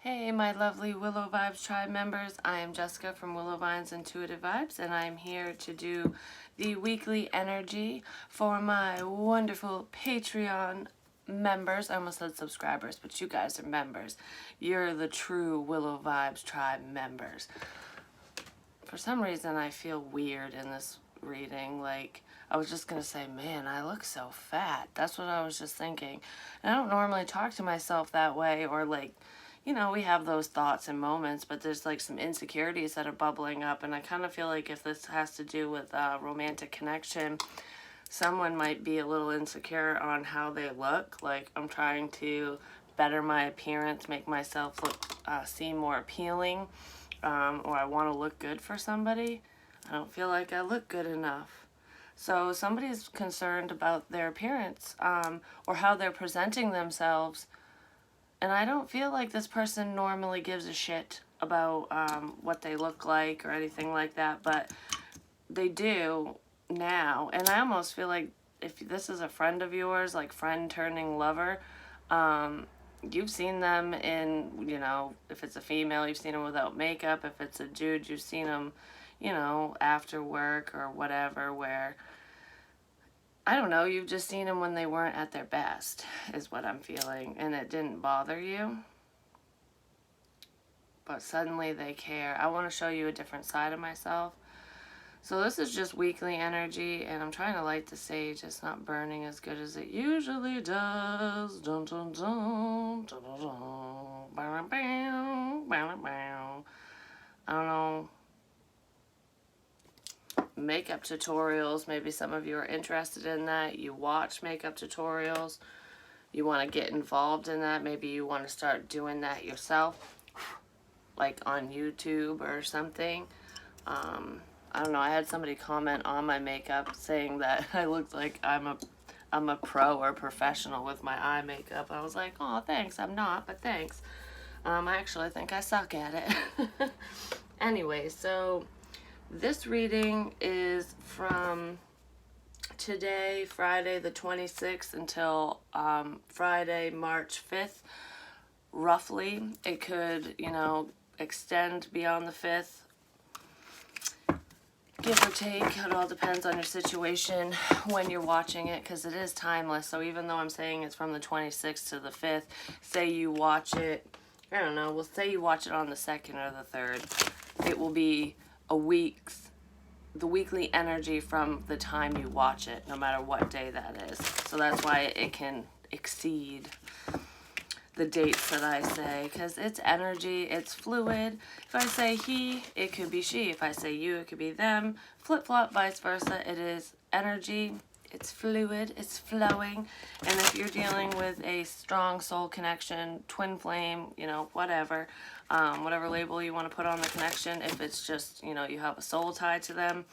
Hey, my lovely Willow Vibes Tribe members. I am Jessica from Willow Vines Intuitive Vibes, and I am here to do the weekly energy for my wonderful Patreon members. I almost said subscribers, but you guys are members. You're the true Willow Vibes Tribe members. For some reason, I feel weird in this reading. Like, I was just going to say, man, I look so fat. That's what I was just thinking. And I don't normally talk to myself that way, or like, you know, we have those thoughts and moments, but there's like some insecurities that are bubbling up. And I kind of feel like if this has to do with romantic connection, someone might be a little insecure on how they look. Like, I'm trying to better my appearance, make myself look, seem more appealing, or I want to look good for somebody. I don't feel like I look good enough. So somebody's concerned about their appearance, or how they're presenting themselves. And I don't feel like this person normally gives a shit about what they look like or anything like that, but they do now. And I almost feel like if this is a friend of yours, like friend turning lover, you've seen them in, you know, if it's a female, you've seen them without makeup. If it's a dude, you've seen them, you know, after work or whatever, where, I don't know, you've just seen them when they weren't at their best, is what I'm feeling. And it didn't bother you. But suddenly they care. I want to show you a different side of myself. So this is just weekly energy, and I'm trying to light the sage. It's not burning as good as it usually does. Dun, dun, dun, dun, dun, dun. Bow, bow, bow, bow. I don't know. Makeup tutorials. Maybe some of you are interested in that. You watch makeup tutorials. You want to get involved in that. Maybe you want to start doing that yourself, like on YouTube or something. I don't know, I had somebody comment on my makeup saying that I looked like I'm a pro or professional with my eye makeup. I was like, oh, thanks, I'm not, but thanks. I actually think I suck at it. Anyway, so this reading is from today, Friday the 26th, until Friday, March 5th, roughly. It could, you know, extend beyond the 5th. Give or take, it all depends on your situation when you're watching it, because it is timeless. So even though I'm saying it's from the 26th to the 5th, say you watch it, I don't know, we'll say you watch it on the 2nd or the 3rd, it will be the weekly energy from the time you watch it, no matter what day that is. So that's why it can exceed the dates that I say, because it's energy, it's fluid. If I say he, it could be she. If I say you, it could be them. Flip-flop, vice versa. It is energy, it's fluid, it's flowing. And if you're dealing with a strong soul connection, twin flame, you know, whatever, whatever label you want to put on the connection, if it's just, you know, you have a soul tie to them,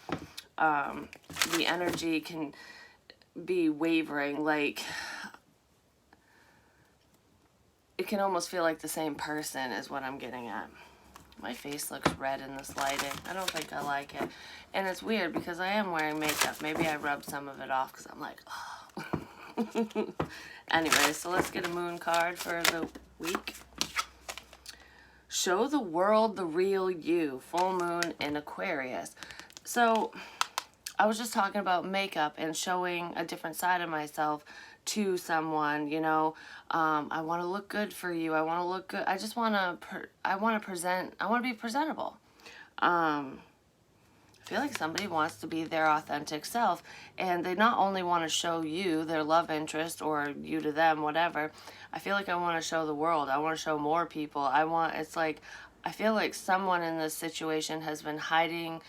the energy can be wavering, like, it can almost feel like the same person is what I'm getting at. My face looks red in this lighting. I don't think I like it. And it's weird because I am wearing makeup. Maybe I rubbed some of it off because I'm like, oh. Anyway, so let's get a moon card for the week. Show the world the real you. Full moon in Aquarius. So I was just talking about makeup and showing a different side of myself to someone, you know. I want to look good for you. I want to look good. I just want to, I want to be presentable. I feel like somebody wants to be their authentic self, and they not only want to show you their love interest, or you to them, whatever. I feel like I want to show the world. I want to show more people. It's like, I feel like someone in this situation has been hiding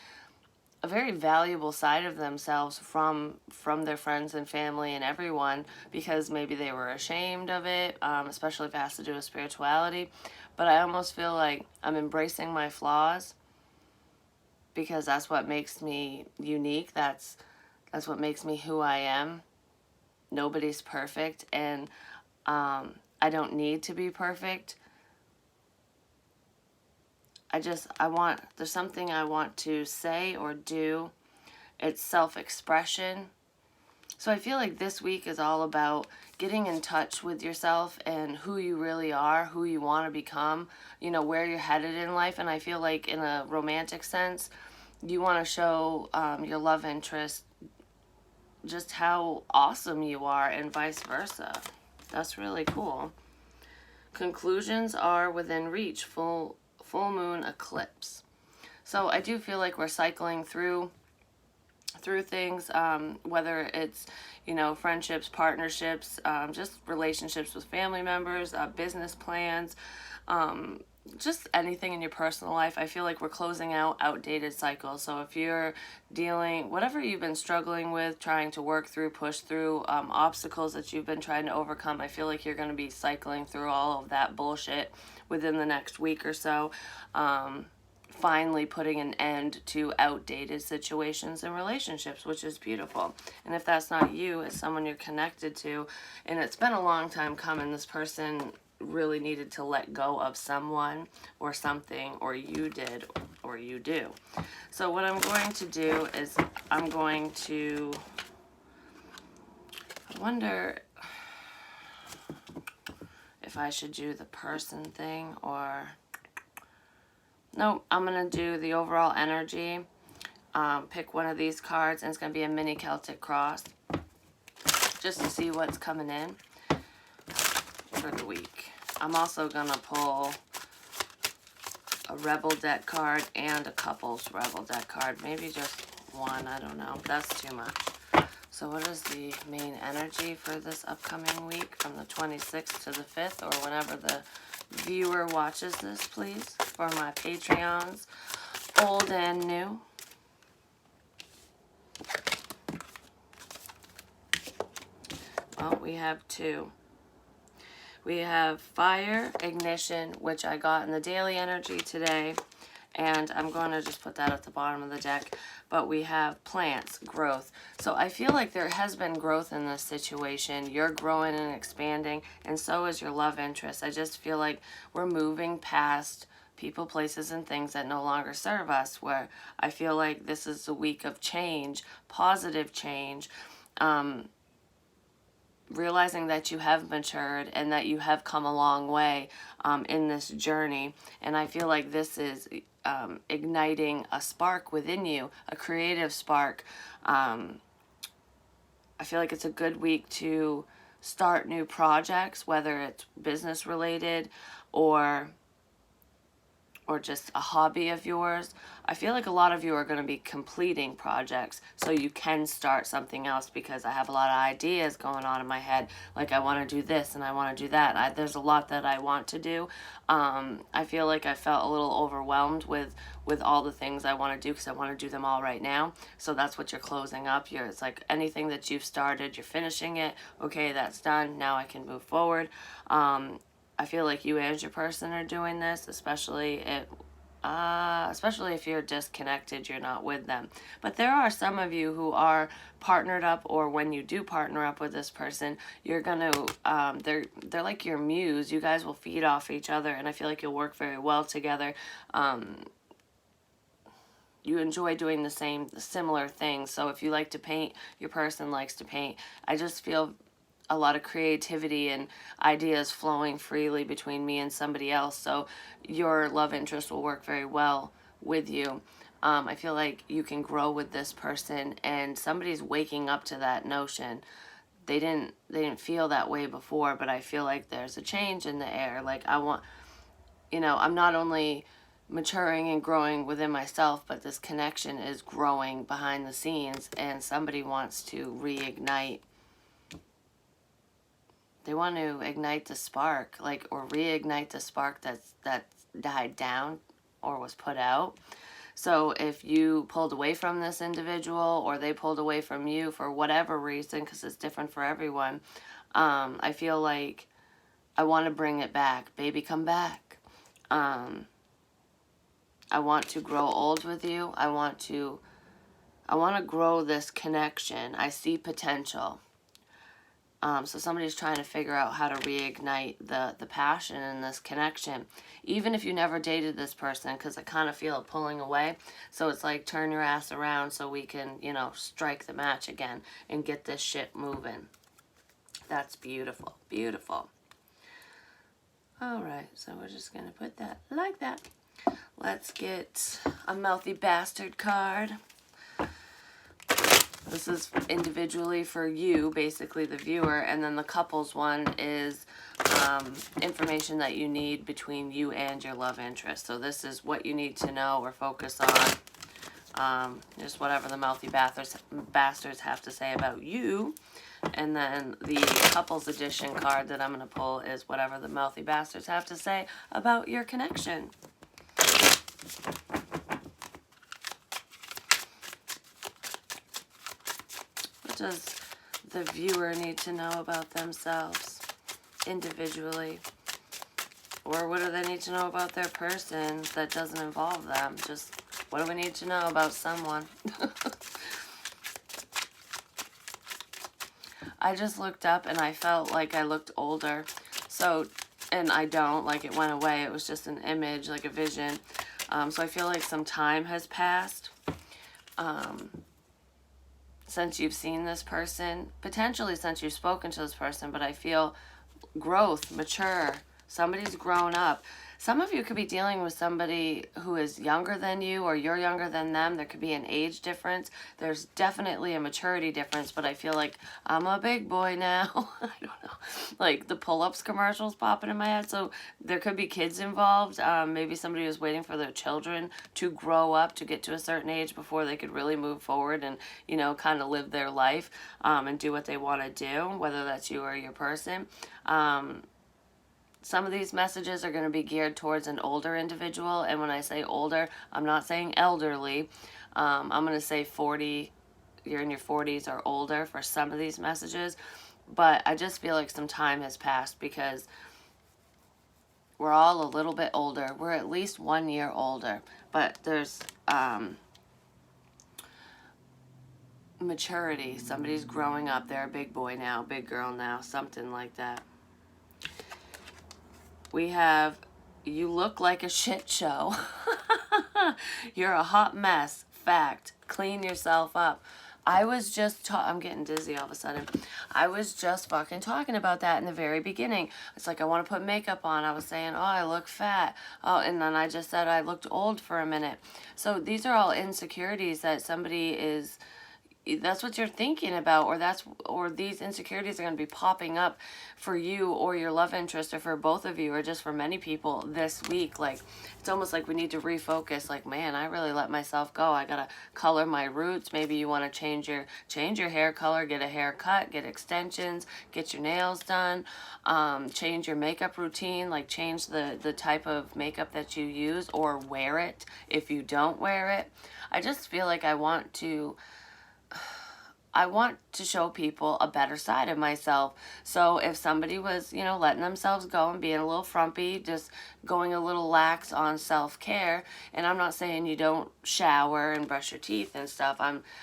a very valuable side of themselves from their friends and family and everyone, because maybe they were ashamed of it, especially if it has to do with spirituality. But I almost feel like I'm embracing my flaws, because that's what makes me unique. That's what makes me who I am. Nobody's perfect, and I don't need to be perfect. There's something I want to say or do. It's self-expression. So I feel like this week is all about getting in touch with yourself and who you really are, who you want to become, you know, where you're headed in life. And I feel like in a romantic sense, you want to show your love interest just how awesome you are and vice versa. That's really cool. Conclusions are within reach. Full moon eclipse. So I do feel like we're cycling through things, whether it's, you know, friendships, partnerships, just relationships with family members, business plans, just anything in your personal life. I feel like we're closing out outdated cycles. So if you're dealing, whatever you've been struggling with, trying to work through, push through, obstacles that you've been trying to overcome, I feel like you're going to be cycling through all of that bullshit within the next week or so. Finally putting an end to outdated situations and relationships, which is beautiful. And if that's not you, it's someone you're connected to, and it's been a long time coming, this person really needed to let go of someone or something, or you did, or you do. So what I'm going to do is I'm going to, I wonder if I should do the person thing or... No, I'm going to do the overall energy. Pick one of these cards, and it's going to be a mini Celtic cross. Just to see what's coming in for the week. I'm also going to pull a Rebel deck card and a Couples Rebel deck card. Maybe just one, I don't know. That's too much. So what is the main energy for this upcoming week from the 26th to the 5th, or whenever the viewer watches this, please, for my Patreons, old and new. Well, we have two. We have fire, ignition, which I got in the daily energy today, and I'm going to just put that at the bottom of the deck. But we have plants, growth. So I feel like there has been growth in this situation. You're growing and expanding, and so is your love interest. I just feel like we're moving past people, places, and things that no longer serve us, where I feel like this is a week of change, positive change, realizing that you have matured and that you have come a long way in this journey. And I feel like this is igniting a spark within you, a creative spark. I feel like it's a good week to start new projects, whether it's business related or just a hobby of yours. I feel like a lot of you are going to be completing projects so you can start something else, because I have a lot of ideas going on in my head. Like I want to do this and I want to do that. There's a lot that I want to do. I feel like I felt a little overwhelmed with all the things I want to do, because I want to do them all right now. So that's what you're closing up. It's like anything that you've started, you're finishing it. Okay, that's done. Now I can move forward. I feel like you and your person are doing this, especially if you're disconnected, you're not with them. But there are some of you who are partnered up, or when you do partner up with this person, you're gonna they're like your muse. You guys will feed off each other, and I feel like you'll work very well together. You enjoy doing the similar things. So if you like to paint, your person likes to paint. I just feel a lot of creativity and ideas flowing freely between me and somebody else. So your love interest will work very well with you. I feel like you can grow with this person, and somebody's waking up to that notion. They didn't feel that way before, but I feel like there's a change in the air. Like I'm not only maturing and growing within myself, but this connection is growing behind the scenes, and somebody wants to reignite. They want to ignite the spark, or reignite the spark that's died down or was put out. So if you pulled away from this individual, or they pulled away from you for whatever reason, because it's different for everyone, I feel like I want to bring it back. Baby, come back. I want to grow old with you. I want to grow this connection. I see potential. So somebody's trying to figure out how to reignite the passion in this connection. Even if you never dated this person, because I kind of feel it pulling away. So it's like, turn your ass around so we can, you know, strike the match again and get this shit moving. That's beautiful. Beautiful. All right, so we're just going to put that like that. Let's get a mouthy bastard card. This is individually for you, basically the viewer, and then the couples one is information that you need between you and your love interest. So this is what you need to know or focus on, just whatever the mouthy bastards have to say about you. And then the couples edition card that I'm going to pull is whatever the mouthy bastards have to say about your connection. What does the viewer need to know about themselves individually? Or what do they need to know about their person that doesn't involve them? Just what do we need to know about someone? I just looked up and I felt like I looked older. So, and I don't, like it went away. It was just an image, like a vision. So I feel like some time has passed since you've seen this person, potentially since you've spoken to this person, but I feel growth, mature, somebody's grown up. Some of you could be dealing with somebody who is younger than you, or you're younger than them. There could be an age difference. There's definitely a maturity difference, but I feel like I'm a big boy now. I don't know. Like the pull-ups commercials popping in my head. So there could be kids involved. Maybe somebody was waiting for their children to grow up to get to a certain age before they could really move forward and, you know, kind of live their life and do what they want to do, whether that's you or your person. Some of these messages are going to be geared towards an older individual. And when I say older, I'm not saying elderly. I'm going to say 40, you're in your 40s or older for some of these messages. But I just feel like some time has passed because we're all a little bit older. We're at least 1 year older. But there's maturity. Somebody's growing up. They're a big boy now, big girl now, something like that. We have, you look like a shit show. You're a hot mess. Fact. Clean yourself up. I was just, I'm getting dizzy all of a sudden. I was just fucking talking about that in the very beginning. It's like, I want to put makeup on. I was saying, oh, I look fat. Oh, and then I just said I looked old for a minute. So these are all insecurities that somebody is, that's what you're thinking about, or these insecurities are going to be popping up for you or your love interest, or for both of you, or just for many people this week. Like, it's almost like we need to refocus. Like, man, I really let myself go. I gotta color my roots. Maybe you want to change your hair color, get a haircut, get extensions, get your nails done, change your makeup routine, like change the type of makeup that you use, or wear it if you don't wear it. I just feel like I want to show people a better side of myself. So if somebody was, you know, letting themselves go and being a little frumpy, just going a little lax on self-care, and I'm not saying you don't shower and brush your teeth and stuff.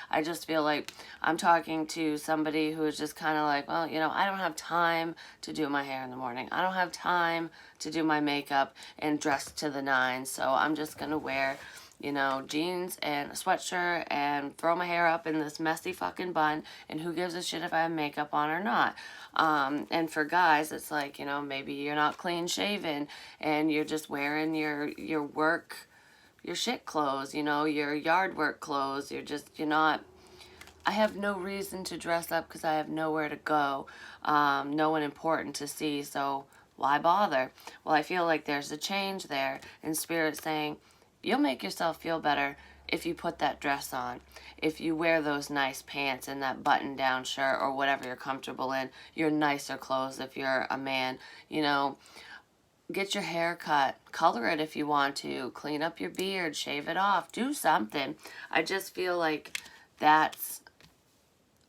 I just feel like I'm talking to somebody who is just kind of like, well, you know, I don't have time to do my hair in the morning. I don't have time to do my makeup and dress to the nines. So I'm just going to wear, you know, jeans and a sweatshirt and throw my hair up in this messy fucking bun, and who gives a shit if I have makeup on or not. And for guys, it's like, you know, maybe you're not clean shaven and you're just wearing your shit clothes, you know, your yard work clothes. You're not, I have no reason to dress up because I have nowhere to go, no one important to see, so why bother? Well, I feel like there's a change there, and Spirit saying, you'll make yourself feel better if you put that dress on, if you wear those nice pants and that button-down shirt, or whatever you're comfortable in, your nicer clothes if you're a man, you know, get your hair cut, color it if you want to, clean up your beard, shave it off, do something. I just feel like that's,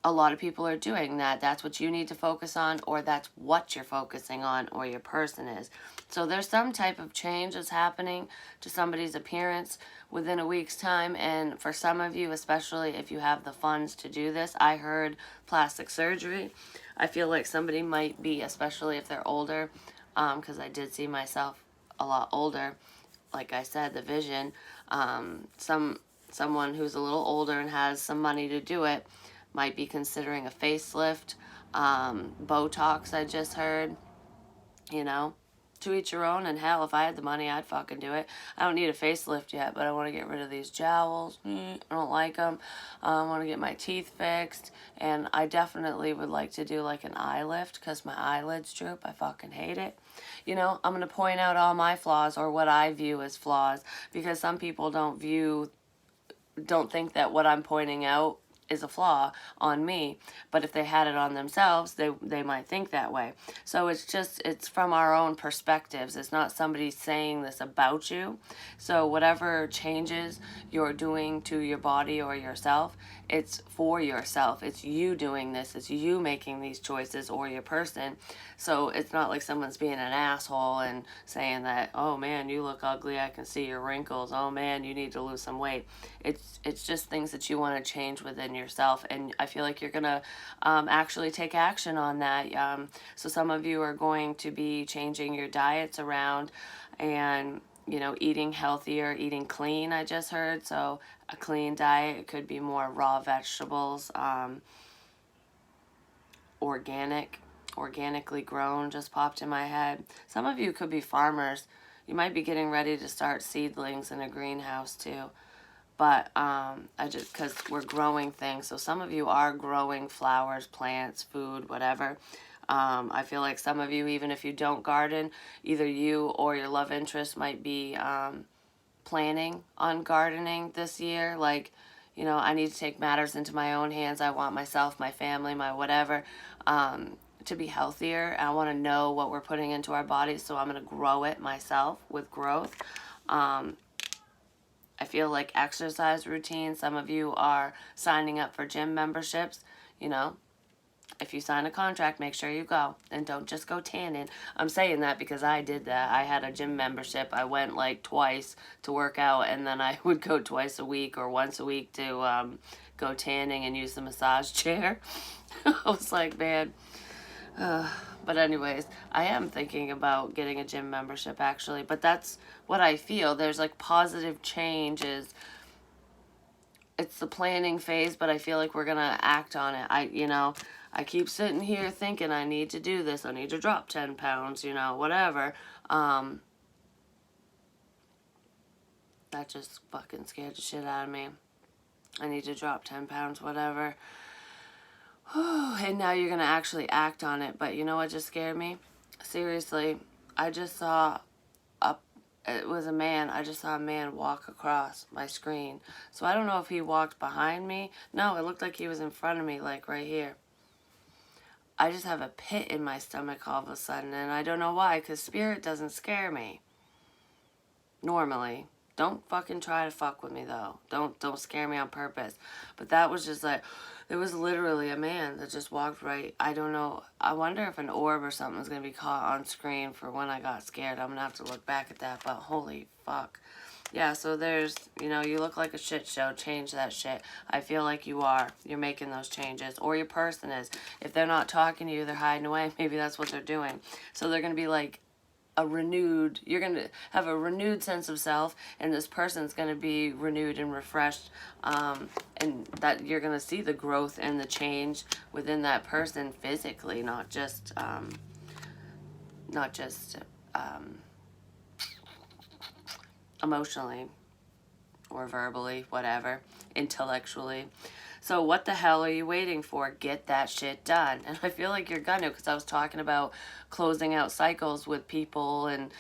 a lot of people are doing that. That's what you need to focus on, or that's what you're focusing on, or your person is. So there's some type of change that's happening to somebody's appearance within a week's time. And for some of you, especially if you have the funds to do this, I heard plastic surgery. I feel like somebody might be, especially if they're older, because I did see myself a lot older. Like I said, the vision. Someone who's a little older and has some money to do it might be considering a facelift. Botox, I just heard. You know, to each your own. And hell, if I had the money, I'd fucking do it. I don't need a facelift yet, but I want to get rid of these jowls. I don't like them. I want to get my teeth fixed. And I definitely would like to do like an eye lift because my eyelids droop. I fucking hate it. You know, I'm going to point out all my flaws, or what I view as flaws, because some people don't think that what I'm pointing out is a flaw on me, but if they had it on themselves, they might think that way. So it's from our own perspectives. It's not somebody saying this about you. So whatever changes you're doing to your body or yourself, it's for yourself. It's you doing this. It's you making these choices, or your person. So it's not like someone's being an asshole and saying that, oh man, you look ugly, I can see your wrinkles, oh man, you need to lose some weight. It's just things that you want to change within yourself, and I feel like you're gonna actually take action on that. So some of you are going to be changing your diets around, and eating healthier, eating clean, I just heard. So a clean diet, it could be more raw vegetables, organically grown just popped in my head. Some of you could be farmers. You might be getting ready to start seedlings in a greenhouse too. But because we're growing things, so some of you are growing flowers, plants, food, whatever. I feel like some of you, even if you don't garden, either you or your love interest might be planning on gardening this year. Like, I need to take matters into my own hands. I want myself, my family, my whatever, to be healthier. I want to know what we're putting into our bodies, so I'm going to grow it myself with growth. I feel like exercise routine. Some of you are signing up for gym memberships. If you sign a contract, make sure you go, and don't just go tanning. I'm saying that because I did that. I had a gym membership. I went like twice to work out, and then I would go twice a week or once a week to go tanning and use the massage chair. I was like, man. But anyways, I am thinking about getting a gym membership actually, but that's what I feel. There's like positive changes. It's the planning phase, but I feel like we're gonna act on it. I keep sitting here thinking I need to do this. I need to drop 10 pounds, whatever. That just fucking scared the shit out of me. I need to drop 10 pounds, whatever. And now you're going to actually act on it. But you know what just scared me? Seriously, I just saw it was a man. I just saw a man walk across my screen. So I don't know if he walked behind me. No, it looked like he was in front of me, like right here. I just have a pit in my stomach all of a sudden, and I don't know why, because spirit doesn't scare me. Normally. Don't fucking try to fuck with me, though. Don't scare me on purpose. But that was just like, there was literally a man that just walked right. I don't know. I wonder if an orb or something is going to be caught on screen for when I got scared. I'm going to have to look back at that, but holy fuck. Yeah, so there's, you look like a shit show. Change that shit. I feel like you are. You're making those changes. Or your person is. If they're not talking to you, they're hiding away. Maybe that's what they're doing. So they're going to be like, you're going to have a renewed sense of self, and this person's going to be renewed and refreshed, and that you're going to see the growth and the change within that person physically, not just emotionally or verbally, whatever, intellectually. So what the hell are you waiting for? Get that shit done. And I feel like you're gonna, because I was talking about closing out cycles with people and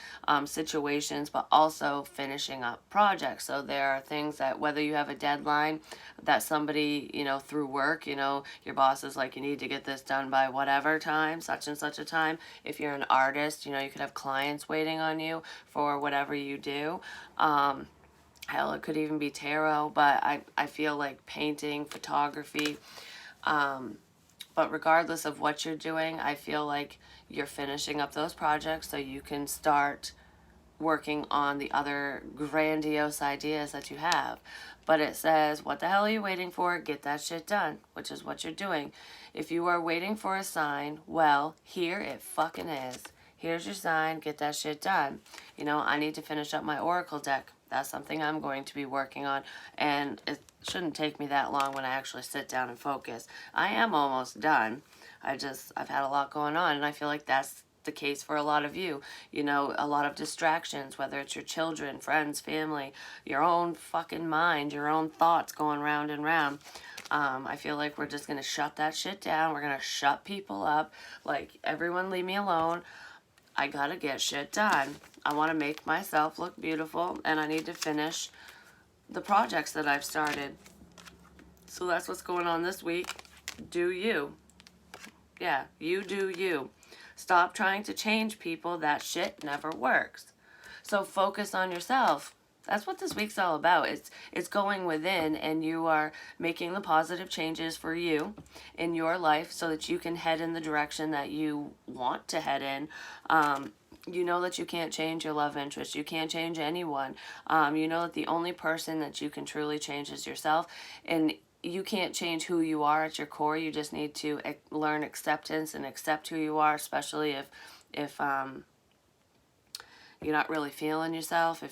situations, but also finishing up projects. So there are things that, whether you have a deadline that somebody, through work, your boss is like, you need to get this done by whatever time, such and such a time. If you're an artist, you could have clients waiting on you for whatever you do. Hell, it could even be tarot, but I feel like painting, photography. But regardless of what you're doing, I feel like you're finishing up those projects so you can start working on the other grandiose ideas that you have. But it says, what the hell are you waiting for? Get that shit done, which is what you're doing. If you are waiting for a sign, well, here it fucking is. Here's your sign. Get that shit done. You know, I need to finish up my Oracle deck. That's something I'm going to be working on. And it shouldn't take me that long when I actually sit down and focus. I am almost done. I've had a lot going on, and I feel like that's the case for a lot of you. You know, a lot of distractions, whether it's your children, friends, family, your own fucking mind, your own thoughts going round and round. I feel like we're just going to shut that shit down. We're going to shut people up. Like, everyone leave me alone. I got to get shit done. I want to make myself look beautiful, and I need to finish the projects that I've started. So that's what's going on this week. Do you. Yeah, you do you. Stop trying to change people. That shit never works. So focus on yourself. That's what this week's all about. It's going within, and you are making the positive changes for you in your life so that you can head in the direction that you want to head in. You know that you can't change your love interest. You can't change anyone. You know that the only person that you can truly change is yourself. And you can't change who you are at your core. You just need to learn acceptance and accept who you are, especially if you're not really feeling yourself.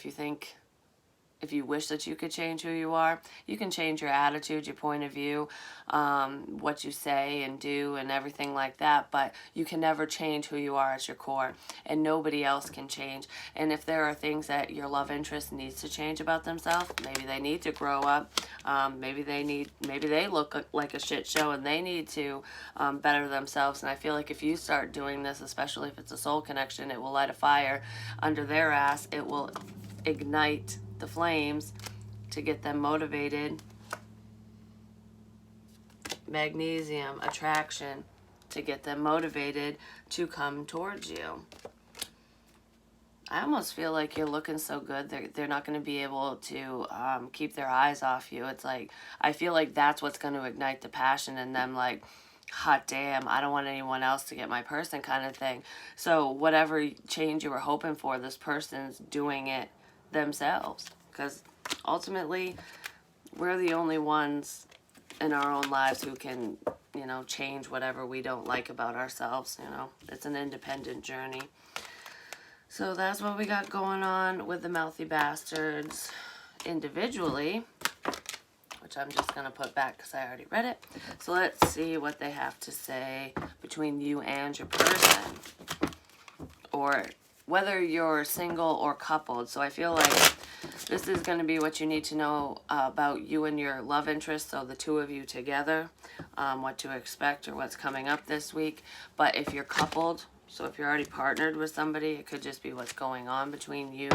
If you wish that you could change who you are, you can change your attitude, your point of view, what you say and do and everything like that, but you can never change who you are at your core, and nobody else can change. And if there are things that your love interest needs to change about themselves, maybe they need to grow up, maybe they look like a shit show and they need to better themselves. And I feel like if you start doing this, especially if it's a soul connection, it will light a fire under their ass. It will ignite the flames to get them motivated. Magnesium, attraction, to get them motivated to come towards you. I almost feel like you're looking so good, they're not going to be able to keep their eyes off you. It's like, I feel like that's what's going to ignite the passion in them, like, hot damn, I don't want anyone else to get my person kind of thing. So whatever change you were hoping for, this person's doing it themselves. Because ultimately, we're the only ones in our own lives who can, you know, change whatever we don't like about ourselves, you know. It's an independent journey. So that's what we got going on with the Mouthy Bastards individually, which I'm just going to put back because I already read it. So let's see what they have to say between you and your person, or whether you're single or coupled. So I feel like this is going to be what you need to know about you and your love interest, so the two of you together, what to expect or what's coming up this week. But if you're coupled, so if you're already partnered with somebody, it could just be what's going on between you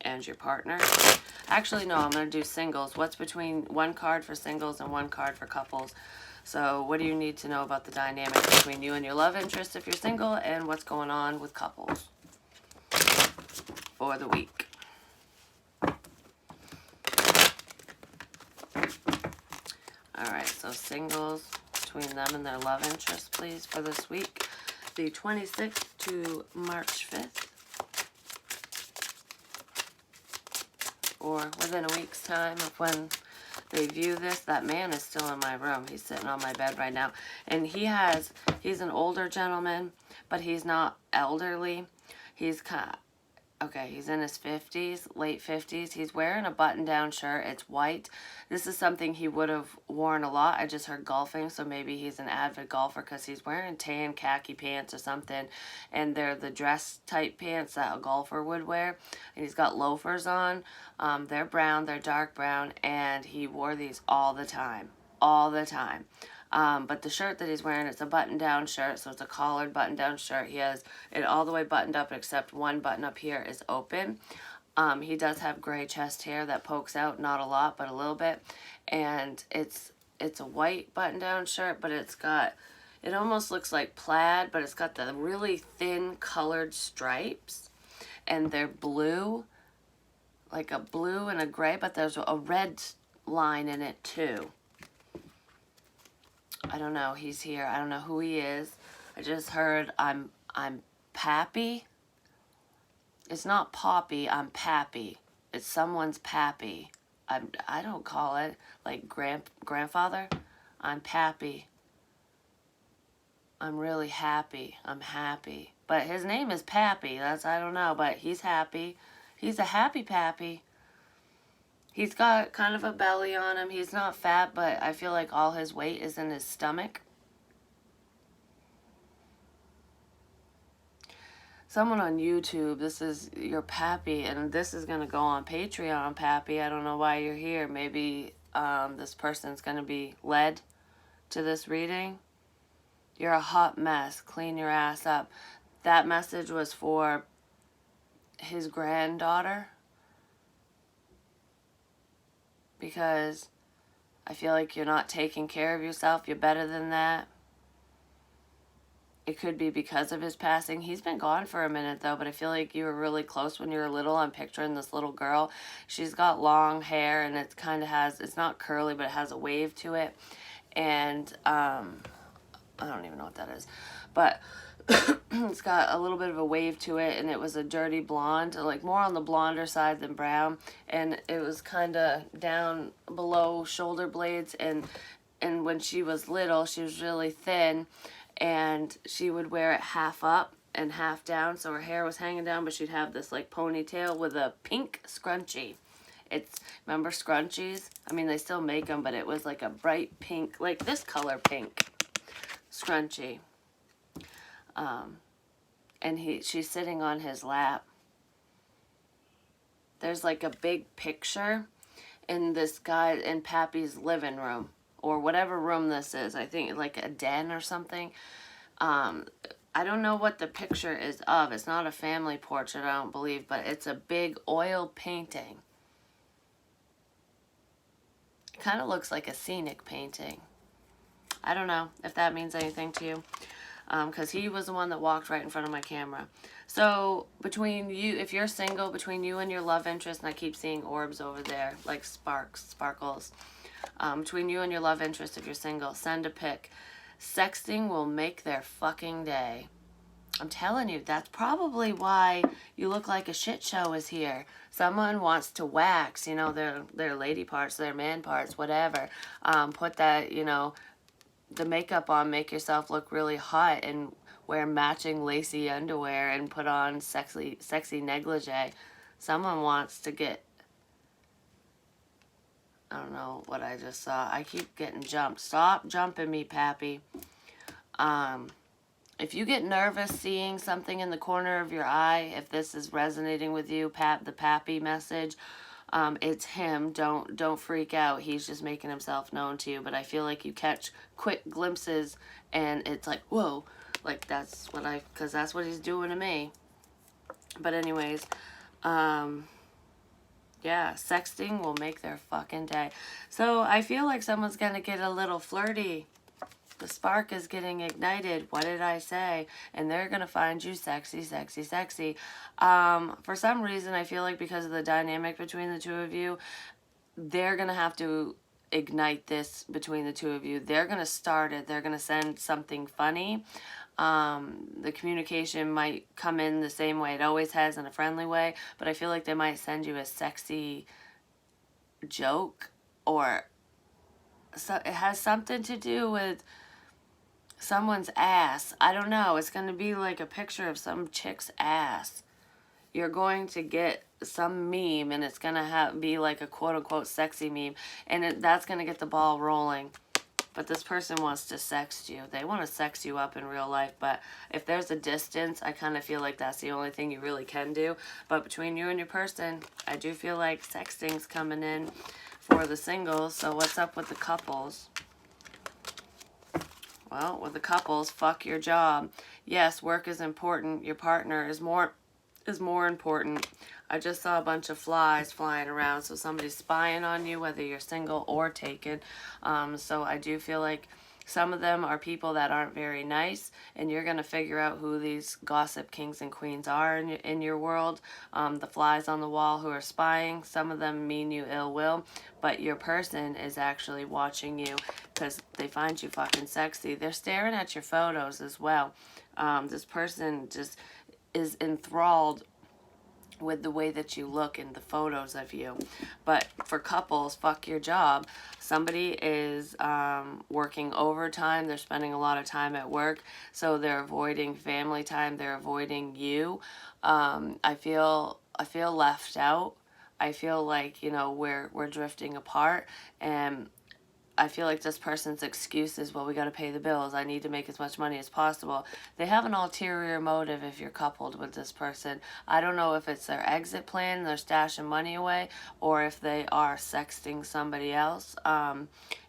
and your partner. Actually, no, I'm going to do singles. What's between one card for singles and one card for couples? So what do you need to know about the dynamic between you and your love interest if you're single, and what's going on with couples for the week? Alright, so singles, between them and their love interest, please, for this week. The 26th to March 5th. Or within a week's time of when they view this. That man is still in my room. He's sitting on my bed right now. And he's an older gentleman, but he's not elderly. He's kind of, okay, he's in his 50s, late 50s. He's wearing a button-down shirt. It's white. This is something he would have worn a lot. I just heard golfing, so maybe he's an avid golfer because he's wearing tan khaki pants or something, and they're the dress-type pants that a golfer would wear. And he's got loafers on. They're brown. They're dark brown, and he wore these all the time. All the time. But the shirt that he's wearing, it's a button-down shirt, so it's a collared button-down shirt. He has it all the way buttoned up, except one button up here is open. He does have gray chest hair that pokes out, not a lot, but a little bit. And it's a white button-down shirt, but it almost looks like plaid, but it's got the really thin colored stripes. And they're blue, like a blue and a gray, but there's a red line in it too. I don't know. He's here. I don't know who he is. I just heard I'm Pappy. It's not Poppy, I'm Pappy. It's someone's Pappy. I don't call it like grandfather. I'm Pappy. I'm really happy. I'm happy. But his name is Pappy. I don't know, but he's happy. He's a happy Pappy. He's got kind of a belly on him. He's not fat, but I feel like all his weight is in his stomach. Someone on YouTube, this is your Pappy, and this is going to go on Patreon, Pappy. I don't know why you're here. Maybe this person's going to be led to this reading. You're a hot mess. Clean your ass up. That message was for his granddaughter. Because I feel like you're not taking care of yourself. You're better than that. It could be because of his passing. He's been gone for a minute, though, but I feel like you were really close when you were little. I'm picturing this little girl. She's got long hair, and it kind of has, it's not curly, but it has a wave to it. And, I don't even know what that is. But it's got a little bit of a wave to it, and it was a dirty blonde, like more on the blonder side than brown. And it was kind of down below shoulder blades. And when she was little, she was really thin. And she would wear it half up and half down, so her hair was hanging down, but she'd have this like ponytail with a pink scrunchie. Remember scrunchies? I mean, they still make them, but it was like a bright pink, like this color pink scrunchie. And she's sitting on his lap. There's like a big picture in this guy in Pappy's living room, or whatever room this is. I think like a den or something. I don't know what the picture is of. It's not a family portrait, I don't believe, but it's a big oil painting. It kind of looks like a scenic painting. I don't know if that means anything to you, because he was the one that walked right in front of my camera. So between you, if you're single, between you and your love interest, and I keep seeing orbs over there, like sparkles. Between you and your love interest, if you're single, send a pic. Sexting will make their fucking day. I'm telling you, that's probably why you look like a shit show is here. Someone wants to wax, their lady parts, their man parts, whatever. Put that, the makeup on, make yourself look really hot, and wear matching lacy underwear and put on sexy negligee. Someone wants to get, I don't know what I just saw. I keep getting jumped. Stop jumping me, Pappy. If you get nervous seeing something in the corner of your eye, if this is resonating with you, the Pappy message, it's him. Don't freak out. He's just making himself known to you. But I feel like you catch quick glimpses, and it's like, whoa, like because that's what he's doing to me. But anyways, yeah, sexting will make their fucking day. So I feel like someone's gonna get a little flirty. The spark is getting ignited. What did I say? And they're going to find you sexy. For some reason, I feel like because of the dynamic between the two of you, they're going to have to ignite this between the two of you. They're going to start it. They're going to send something funny. The communication might come in the same way it always has, in a friendly way. But I feel like they might send you a sexy joke, or it has something to do with someone's ass. I don't know. It's going to be like a picture of some chick's ass. You're going to get some meme, and it's going to be like a quote-unquote sexy meme, and that's going to get the ball rolling. But this person wants to sext you. They want to sex you up in real life, but if there's a distance, I kind of feel like that's the only thing you really can do. But between you and your person, I do feel like sexting's coming in for the singles. So what's up with the couples? Well, with the couples, fuck your job. Yes, work is important. Your partner is more important. I just saw a bunch of flies flying around, so somebody's spying on you, whether you're single or taken. So I do feel like some of them are people that aren't very nice, and you're going to figure out who these gossip kings and queens are in your world. The flies on the wall who are spying, some of them mean you ill will, but your person is actually watching you because they find you fucking sexy. They're staring at your photos as well. This person just is enthralled with the way that you look in the photos of you. But for couples, fuck your job. Somebody is working overtime. They're spending a lot of time at work, so they're avoiding family time. They're avoiding you. I feel left out. I feel like, you know, we're drifting apart, and I feel like this person's excuse is, well, we got to pay the bills. I need to make as much money as possible. They have an ulterior motive if you're coupled with this person. I don't know if it's their exit plan, they're stashing money away, or if they are sexting somebody else,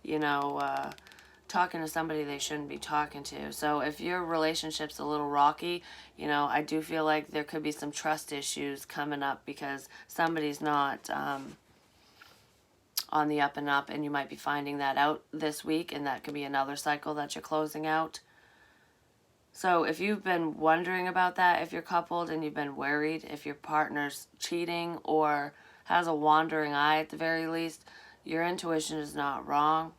you know, talking to somebody they shouldn't be talking to. So if your relationship's a little rocky, you know, I do feel like there could be some trust issues coming up because somebody's not on the up and up, and you might be finding that out this week, and that could be another cycle that you're closing out. So if you've been wondering about that, if you're coupled and you've been worried if your partner's cheating or has a wandering eye at the very least, your intuition is not wrong.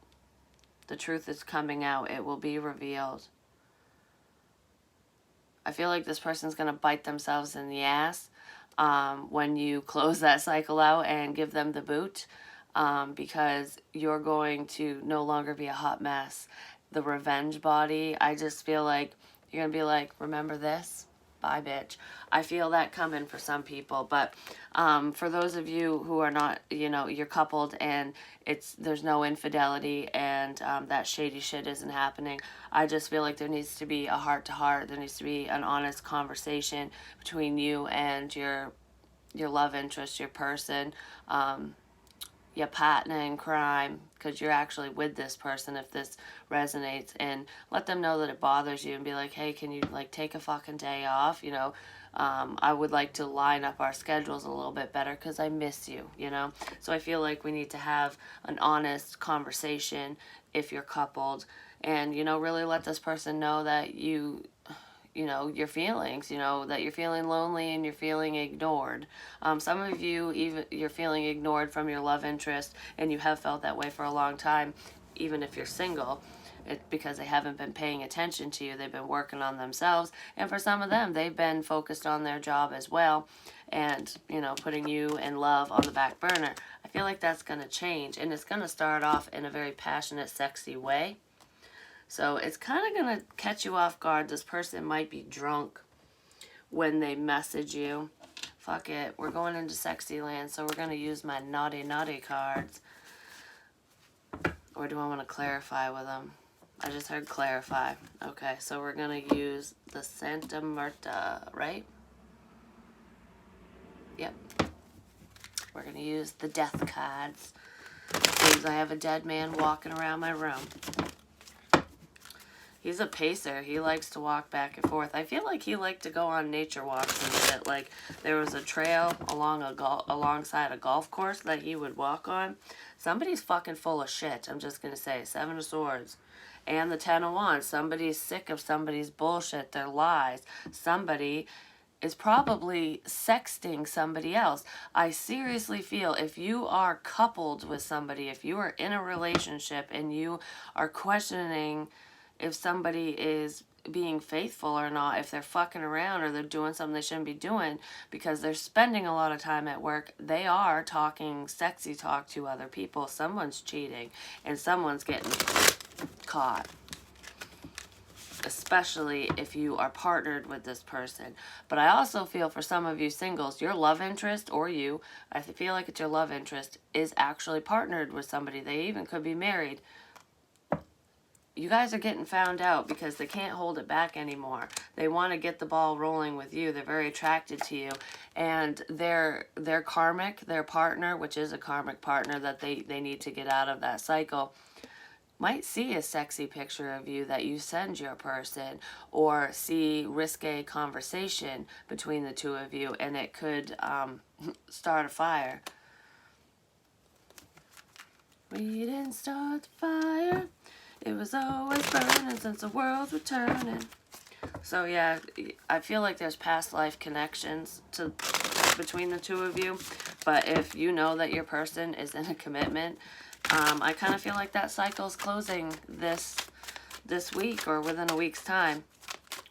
The truth is coming out. It will be revealed. I feel like this person's going to bite themselves in the ass when you close that cycle out and give them the boot. Because you're going to no longer be a hot mess. The revenge body, I just feel like you're going to be like, remember this? Bye, bitch. I feel that coming for some people. But for those of you who are not, you know, you're coupled and there's no infidelity and that shady shit isn't happening, I just feel like there needs to be a heart-to-heart. There needs to be an honest conversation between you and your love interest, your person. Your partner in crime, because you're actually with this person if this resonates, and let them know that it bothers you and be like, hey, can you like take a fucking day off, you know? I would like to line up our schedules a little bit better because I miss you, you know? So I feel like we need to have an honest conversation if you're coupled, and, you know, really let this person know that you know, your feelings, you know, that you're feeling lonely and you're feeling ignored. Some of you, even you're feeling ignored from your love interest, and you have felt that way for a long time, even if you're single. Because they haven't been paying attention to you. They've been working on themselves. And for some of them, they've been focused on their job as well, and, you know, putting you and love on the back burner. I feel like that's going to change, and it's going to start off in a very passionate, sexy way. So it's kind of going to catch you off guard. This person might be drunk when they message you. Fuck it. We're going into sexy land, so we're going to use my naughty, naughty cards. Or do I want to clarify with them? I just heard clarify. Okay, so we're going to use the Santa Marta, right? Yep. We're going to use the death cards. Seems I have a dead man walking around my room. He's a pacer. He likes to walk back and forth. I feel like he liked to go on nature walks and shit. Like, there was a trail alongside a golf course that he would walk on. Somebody's fucking full of shit, I'm just going to say. Seven of Swords. And the Ten of Wands. Somebody's sick of somebody's bullshit, their lies. Somebody is probably sexting somebody else. I seriously feel if you are coupled with somebody, if you are in a relationship and you are questioning if somebody is being faithful or not, if they're fucking around or they're doing something they shouldn't be doing because they're spending a lot of time at work, they are talking sexy talk to other people. Someone's cheating and someone's getting caught. Especially if you are partnered with this person. But I also feel for some of you singles, your love interest, or you, I feel like it's your love interest, is actually partnered with somebody. They even could be married. You guys are getting found out because they can't hold it back anymore. They want to get the ball rolling with you. They're very attracted to you. And their karmic, their partner, which is a karmic partner that they need to get out of that cycle, might see a sexy picture of you that you send your person, or see risque conversation between the two of you, and it could start a fire. We didn't start the fire. It was always burning since the world was turning. So yeah, I feel like there's past life connections between the two of you. But if you know that your person is in a commitment, I kind of feel like that cycle is closing this week or within a week's time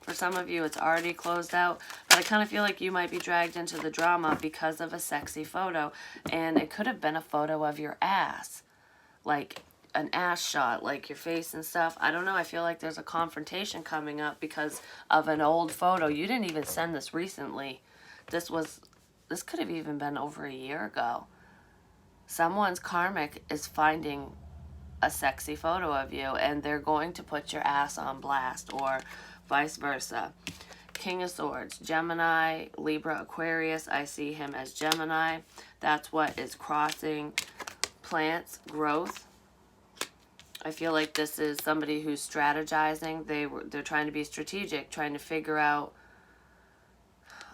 For some of you, it's already closed out, but I kind of feel like you might be dragged into the drama because of a sexy photo, and it could have been a photo of your ass, like an ass shot, like your face and stuff. I don't know. I feel like there's a confrontation coming up because of an old photo. You didn't even send this recently. This could have even been over a year ago. Someone's karmic is finding a sexy photo of you, and they're going to put your ass on blast, or vice versa. King of Swords, Gemini, Libra, Aquarius. I see him as Gemini. That's what is crossing plants, growth. I feel like this is somebody who's strategizing. They're trying to be strategic, trying to figure out.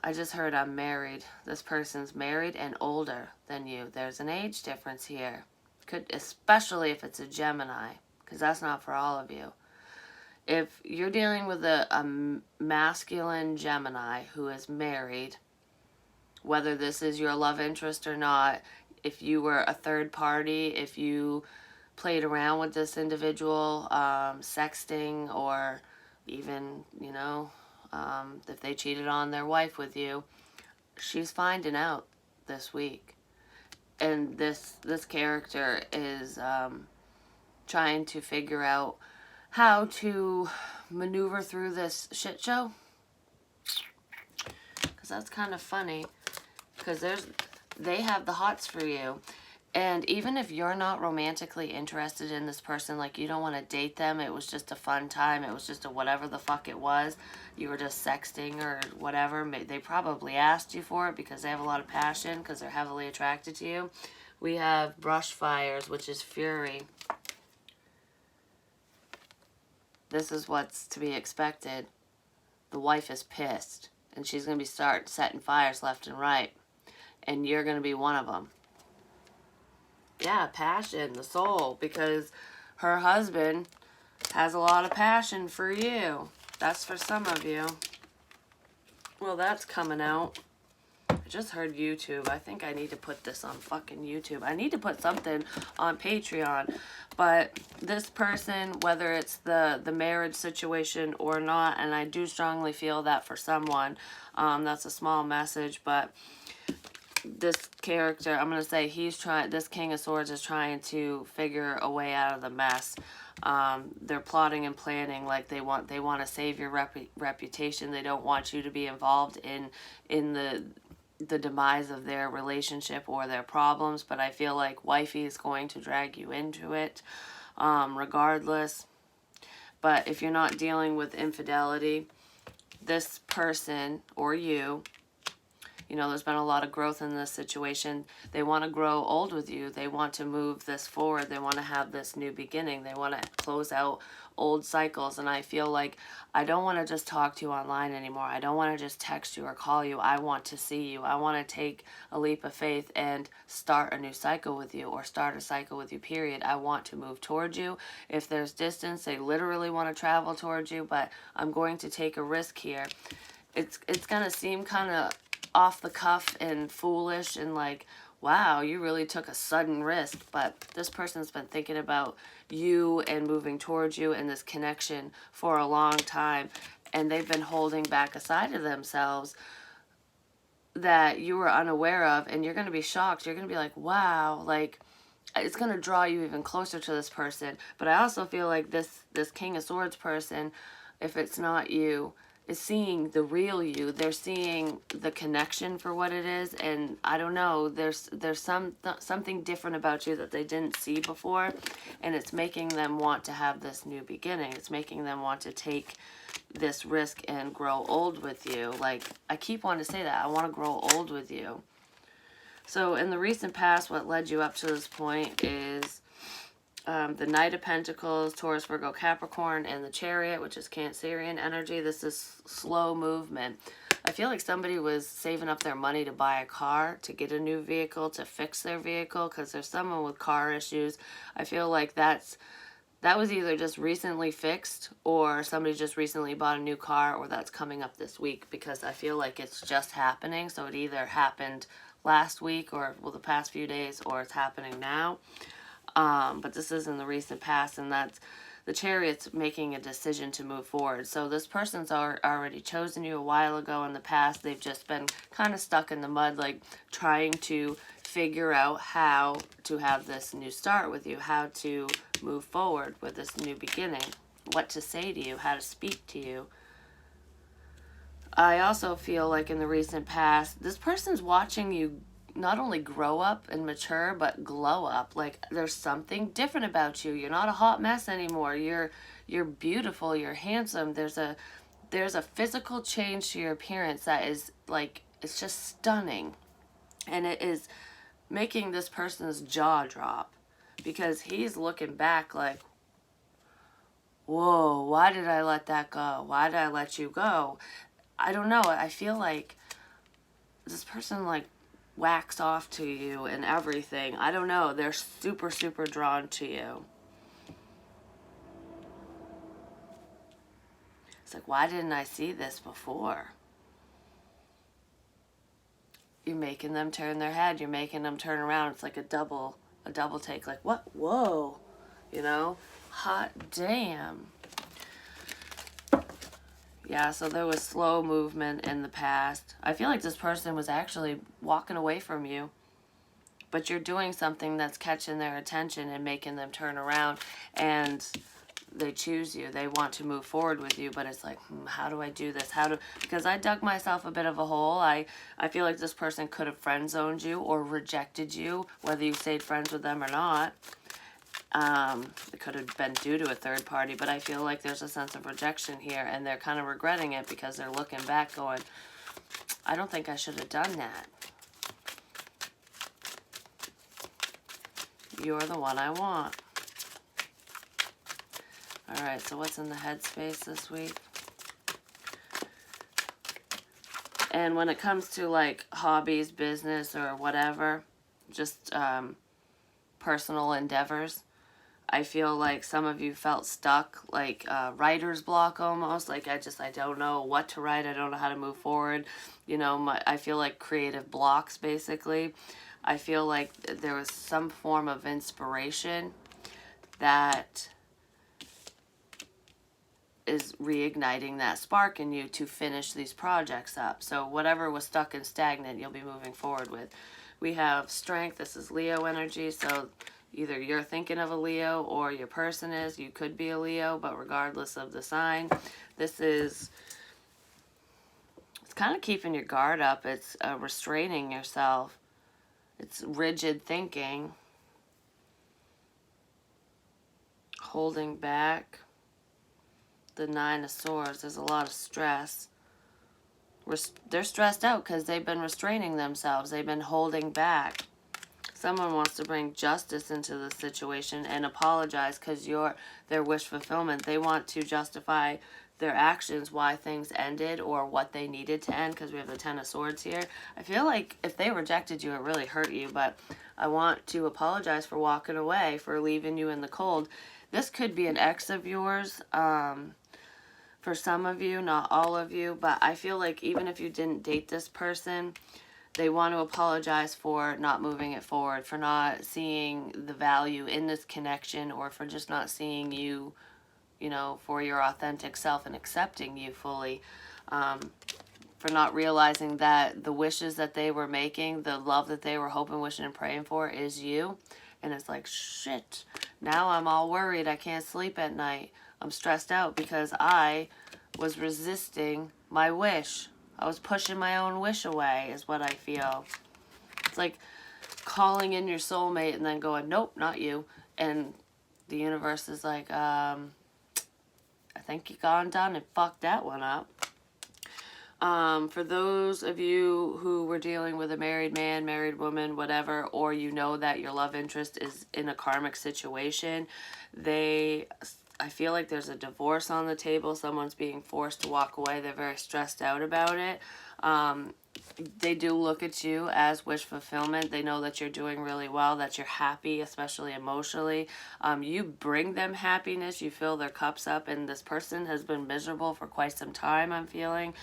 I just heard I'm married. This person's married and older than you. There's an age difference here. Could, especially if it's a Gemini, because that's not for all of you. If you're dealing with a masculine Gemini who is married, whether this is your love interest or not, if you were a third party, if you played around with this individual, sexting, or even, if they cheated on their wife with you, she's finding out this week. And this character is trying to figure out how to maneuver through this shit show. Because that's kind of funny. Because they have the hots for you. And even if you're not romantically interested in this person, like you don't want to date them, it was just a fun time, it was just a whatever the fuck it was, you were just sexting or whatever, they probably asked you for it because they have a lot of passion, because they're heavily attracted to you. We have brush fires, which is fury. This is what's to be expected. The wife is pissed, and she's going to start setting fires left and right, and you're going to be one of them. Yeah, passion, the soul, because her husband has a lot of passion for you. That's for some of you. Well, that's coming out. I just heard YouTube. I think I need to put this on fucking YouTube. I need to put something on Patreon. But this person, whether it's the marriage situation or not, and I do strongly feel that for someone, that's a small message, but this character, I'm going to say this King of Swords is trying to figure a way out of the mess. They're plotting and planning, like they want to save your reputation. They don't want you to be involved in the demise of their relationship or their problems, but I feel like wifey is going to drag you into it, regardless. But if you're not dealing with infidelity, this person or you, there's been a lot of growth in this situation. They want to grow old with you. They want to move this forward. They want to have this new beginning. They want to close out old cycles. And I feel like I don't want to just talk to you online anymore. I don't want to just text you or call you. I want to see you. I want to take a leap of faith and start a new cycle with you, or start a cycle with you, period. I want to move towards you. If there's distance, they literally want to travel towards you, but I'm going to take a risk here. It's going to seem kind of off the cuff and foolish and like, wow, you really took a sudden risk, but this person's been thinking about you and moving towards you and this connection for a long time, and they've been holding back a side of themselves that you were unaware of, and you're going to be shocked. You're going to be like, wow, like it's going to draw you even closer to this person. But I also feel like this King of Swords person, if it's not you, is seeing the real you. They're seeing the connection for what it is, and I don't know, there's something different about you that they didn't see before, and it's making them want to have this new beginning. It's making them want to take this risk and grow old with you. Like, I keep wanting to say that. I want to grow old with you. So in the recent past, what led you up to this point is the Knight of Pentacles, Taurus, Virgo, Capricorn, and the Chariot, which is Cancerian energy. This is slow movement. I feel like somebody was saving up their money to buy a car, to get a new vehicle, to fix their vehicle, because there's someone with car issues. I feel like that was either just recently fixed, or somebody just recently bought a new car, or that's coming up this week, because I feel like it's just happening. So it either happened last week, or the past few days, or it's happening now. But this is in the recent past, and the Chariot's making a decision to move forward. So this person's already chosen you a while ago in the past. They've just been kind of stuck in the mud, like trying to figure out how to have this new start with you, how to move forward with this new beginning, what to say to you, how to speak to you. I also feel like in the recent past, this person's watching you not only grow up and mature, but glow up. Like there's something different about you. You're not a hot mess anymore. You're beautiful. You're handsome. There's a physical change to your appearance that is like, it's just stunning, and it is making this person's jaw drop, because he's looking back like, whoa, why did I let that go? Why did I let you go? I don't know. I feel like this person like whacks off to you and everything. I don't know. They're super, super drawn to you. It's like, why didn't I see this before? You're making them turn their head. You're making them turn around. It's like a double take. Like, what? Whoa. You know? Hot damn. Yeah, so there was slow movement in the past. I feel like this person was actually walking away from you, but you're doing something that's catching their attention and making them turn around, and they choose you. They want to move forward with you, but it's like, how do I do this? Because I dug myself a bit of a hole. I feel like this person could have friend zoned you or rejected you, whether you stayed friends with them or not. It could have been due to a third party, but I feel like there's a sense of rejection here, and they're kind of regretting it because they're looking back going, I don't think I should have done that. You're the one I want. Alright, so what's in the headspace this week? And when it comes to like hobbies, business, or whatever, just personal endeavors, I feel like some of you felt stuck, like writer's block almost. Like I don't know what to write. I don't know how to move forward. You know, I feel like creative blocks basically. I feel like there was some form of inspiration that is reigniting that spark in you to finish these projects up. So whatever was stuck and stagnant, you'll be moving forward with. We have strength. This is Leo energy, so either you're thinking of a Leo or your person is. You could be a Leo, but regardless of the sign, this is, it's kind of keeping your guard up. It's restraining yourself. It's rigid thinking. Holding back. The Nine of Swords. There's a lot of stress. They're stressed out because they've been restraining themselves. They've been holding back. Someone wants to bring justice into the situation and apologize because you're their wish fulfillment. They want to justify their actions, why things ended or what they needed to end, because we have the Ten of Swords here. I feel like if they rejected you, it really hurt you, but I want to apologize for walking away, for leaving you in the cold. This could be an ex of yours, for some of you, not all of you, but I feel like even if you didn't date this person, they want to apologize for not moving it forward, for not seeing the value in this connection, or for just not seeing you, you know, for your authentic self and accepting you fully. For not realizing that the wishes that they were making, the love that they were hoping, wishing, and praying for is you. And it's like, shit, now I'm all worried. I can't sleep at night. I'm stressed out because I was resisting my wish. I was pushing my own wish away is what I feel. It's like calling in your soulmate and then going, nope, not you. And the universe is like, I think you gone done and fucked that one up. For those of you who were dealing with a married man, married woman, whatever, or you know that your love interest is in a karmic situation, I feel like there's a divorce on the table. Someone's being forced to walk away. They're very stressed out about it. they do look at you as wish fulfillment. They know that you're doing really well, that you're happy, especially emotionally. You bring them happiness. You fill their cups up, and this person has been miserable for quite some time, I'm feeling.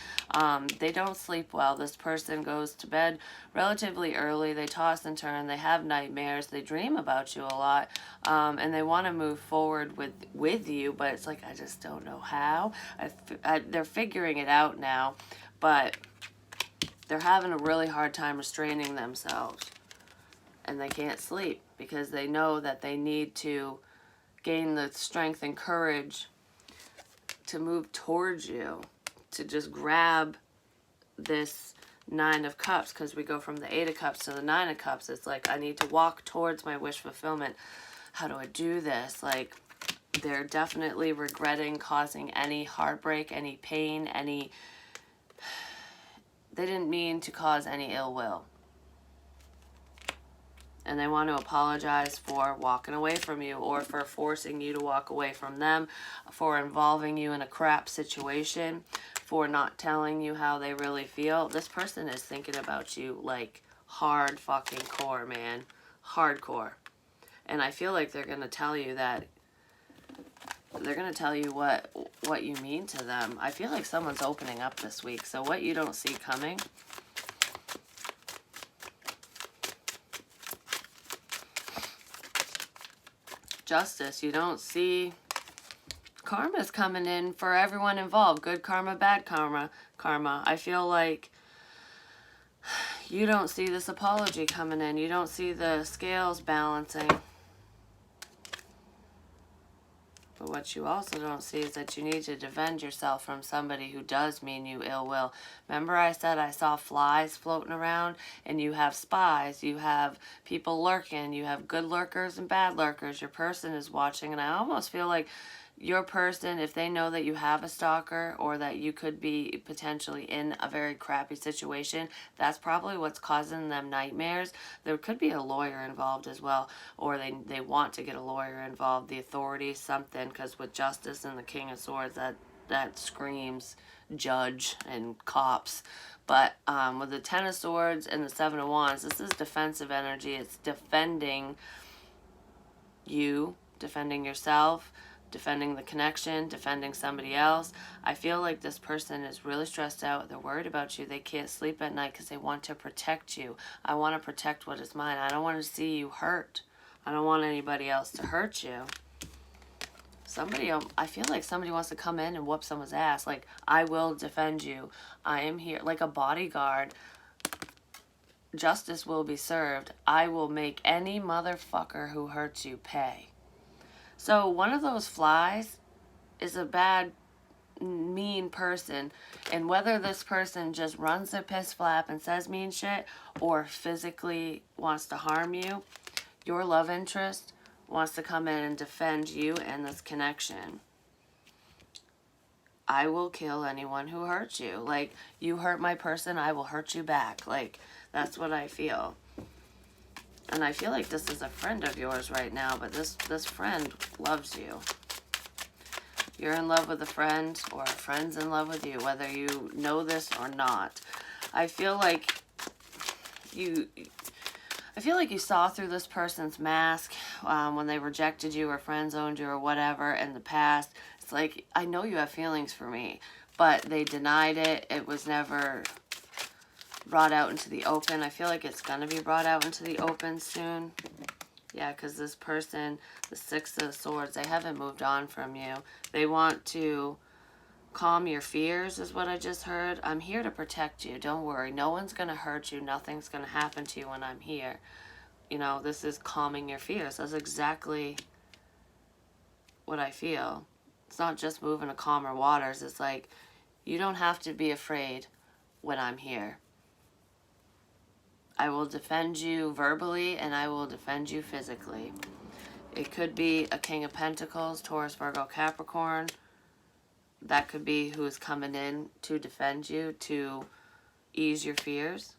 They don't sleep well. This person goes to bed relatively early. They toss and turn. They have nightmares. They dream about you a lot, and they want to move forward with you, but it's like, I just don't know how. They're figuring it out now, but they're having a really hard time restraining themselves, and they can't sleep because they know that they need to gain the strength and courage to move towards you, to just grab this Nine of Cups, because we go from the Eight of Cups to the Nine of Cups. It's like, I need to walk towards my wish fulfillment. How do I do this? Like, they're definitely regretting causing any heartbreak, any pain, they didn't mean to cause any ill will. And they want to apologize for walking away from you, or for forcing you to walk away from them, for involving you in a crap situation, for not telling you how they really feel. This person is thinking about you like hard fucking core, man. Hardcore. And I feel like they're going to tell you that. They're going to tell you what you mean to them. I feel like someone's opening up this week. So what you don't see coming, Justice, you don't see. Karma's coming in for everyone involved. Good karma, bad karma. I feel like you don't see this apology coming in. You don't see the scales balancing. But what you also don't see is that you need to defend yourself from somebody who does mean you ill will. Remember I said I saw flies floating around, and you have spies, you have people lurking, you have good lurkers and bad lurkers. Your person is watching, and I almost feel like your person, if they know that you have a stalker, or that you could be potentially in a very crappy situation, that's probably what's causing them nightmares. There could be a lawyer involved as well, or they want to get a lawyer involved, the authorities, something, because with Justice and the King of Swords, that screams judge and cops. But with the Ten of Swords and the Seven of Wands, this is defensive energy. It's defending you, defending yourself, defending the connection, defending somebody else. I feel like this person is really stressed out. They're worried about you. They can't sleep at night because they want to protect you. I want to protect what is mine. I don't want to see you hurt. I don't want anybody else to hurt you. I feel like somebody wants to come in and whoop someone's ass. Like, I will defend you. I am here like a bodyguard. Justice will be served. I will make any motherfucker who hurts you pay. So one of those flies is a bad, mean person. And whether this person just runs their piss flap and says mean shit, or physically wants to harm you, your love interest wants to come in and defend you and this connection. I will kill anyone who hurts you. Like, you hurt my person, I will hurt you back. Like, that's what I feel. And I feel like this is a friend of yours right now, but this friend loves you. You're in love with a friend, or a friend's in love with you, whether you know this or not. I feel like you saw through this person's mask when they rejected you or friend-zoned you or whatever in the past. It's like, I know you have feelings for me, but they denied it. It was never brought out into the open. I feel like it's going to be brought out into the open soon. Yeah, because this person, the Six of Swords, they haven't moved on from you. They want to calm your fears, is what I just heard. I'm here to protect you. Don't worry. No one's going to hurt you. Nothing's going to happen to you when I'm here. You know, this is calming your fears. That's exactly what I feel. It's not just moving to calmer waters. It's like, you don't have to be afraid when I'm here. I will defend you verbally, and I will defend you physically. It could be a King of Pentacles, Taurus, Virgo, Capricorn. That could be who is coming in to defend you, to ease your fears.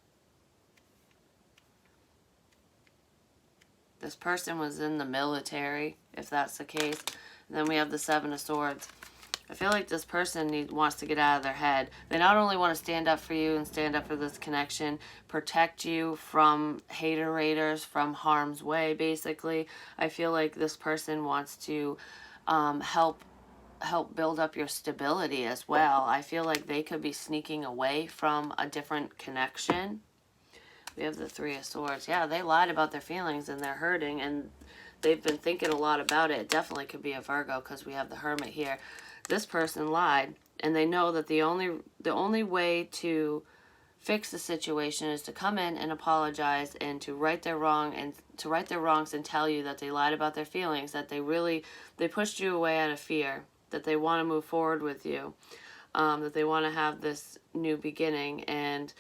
This person was in the military, if that's the case. And then we have the Seven of Swords. I feel like this person wants to get out of their head. They not only want to stand up for you and stand up for this connection, protect you from hater-raters, from harm's way, basically. I feel like this person wants to help build up your stability as well. I feel like they could be sneaking away from a different connection. We have the Three of Swords. Yeah, they lied about their feelings and they're hurting and they've been thinking a lot about it. It definitely could be a Virgo because we have the Hermit here. This person lied and they know that the only way to fix the situation is to come in and apologize and to right their wrongs and tell you that they lied about their feelings, that they pushed you away out of fear, that they want to move forward with you, that they want to have this new beginning. And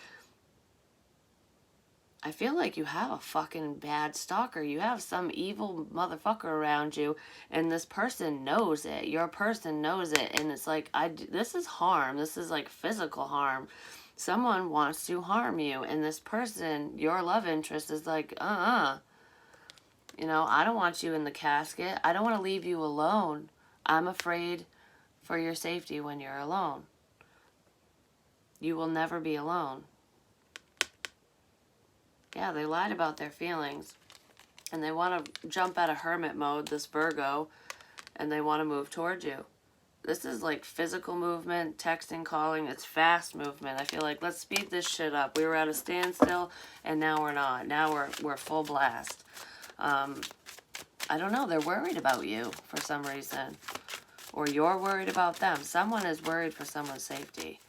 I feel like you have a fucking bad stalker. You have some evil motherfucker around you, and this person knows it. Your person knows it, and it's like, this is harm. This is like physical harm. Someone wants to harm you, and this person, your love interest, is like, you know, I don't want you in the casket. I don't want to leave you alone. I'm afraid for your safety when you're alone. You will never be alone. Yeah, they lied about their feelings. And they want to jump out of hermit mode, this Virgo, and they want to move towards you. This is like physical movement, texting, calling. It's fast movement. I feel like, let's speed this shit up. We were at a standstill, and now we're not. Now we're full blast. I don't know. They're worried about you for some reason. Or you're worried about them. Someone is worried for someone's safety.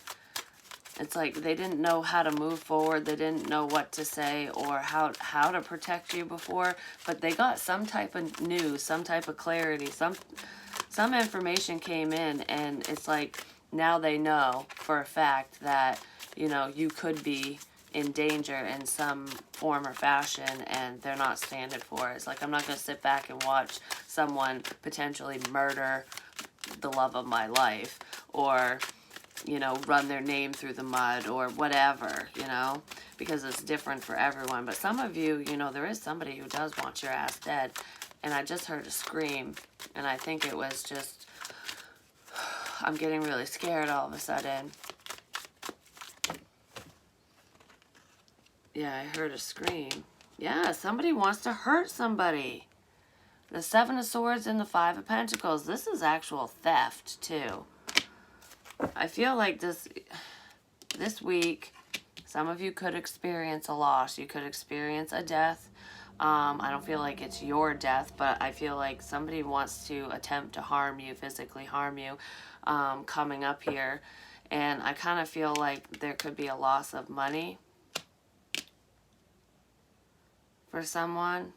It's like they didn't know how to move forward. They didn't know what to say or how to protect you before. But they got some type of news, some type of clarity. Some information came in, and it's like now they know for a fact that, you know, you could be in danger in some form or fashion, and they're not standing for it. It's like, I'm not going to sit back and watch someone potentially murder the love of my life, or, you know, run their name through the mud or whatever, you know, because it's different for everyone. But some of you, you know, there is somebody who does want your ass dead. And I just heard a scream, and I think it was just, I'm getting really scared all of a sudden. Yeah, I heard a scream. Yeah, somebody wants to hurt somebody. The Seven of Swords and the Five of Pentacles. This is actual theft, too. I feel like this week, some of you could experience a loss. You could experience a death. I don't feel like it's your death, but I feel like somebody wants to attempt to harm you, physically harm you, coming up here. And I kind of feel like there could be a loss of money for someone.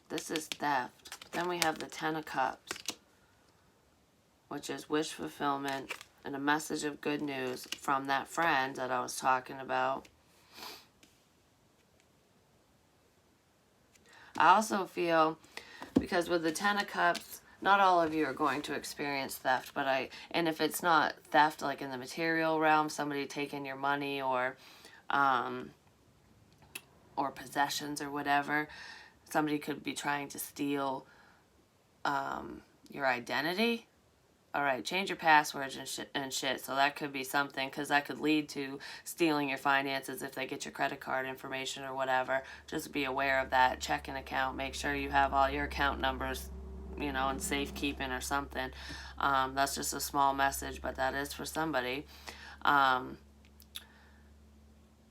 This is theft. Then we have the Ten of Cups, which is wish fulfillment and a message of good news from that friend that I was talking about. I also feel, because with the Ten of Cups, not all of you are going to experience theft, and if it's not theft like in the material realm, somebody taking your money or possessions or whatever, somebody could be trying to steal your identity. All right, change your passwords and shit. So that could be something, because that could lead to stealing your finances if they get your credit card information or whatever. Just be aware of that. Checking account. Make sure you have all your account numbers, you know, in safekeeping or something. That's just a small message, but that is for somebody. And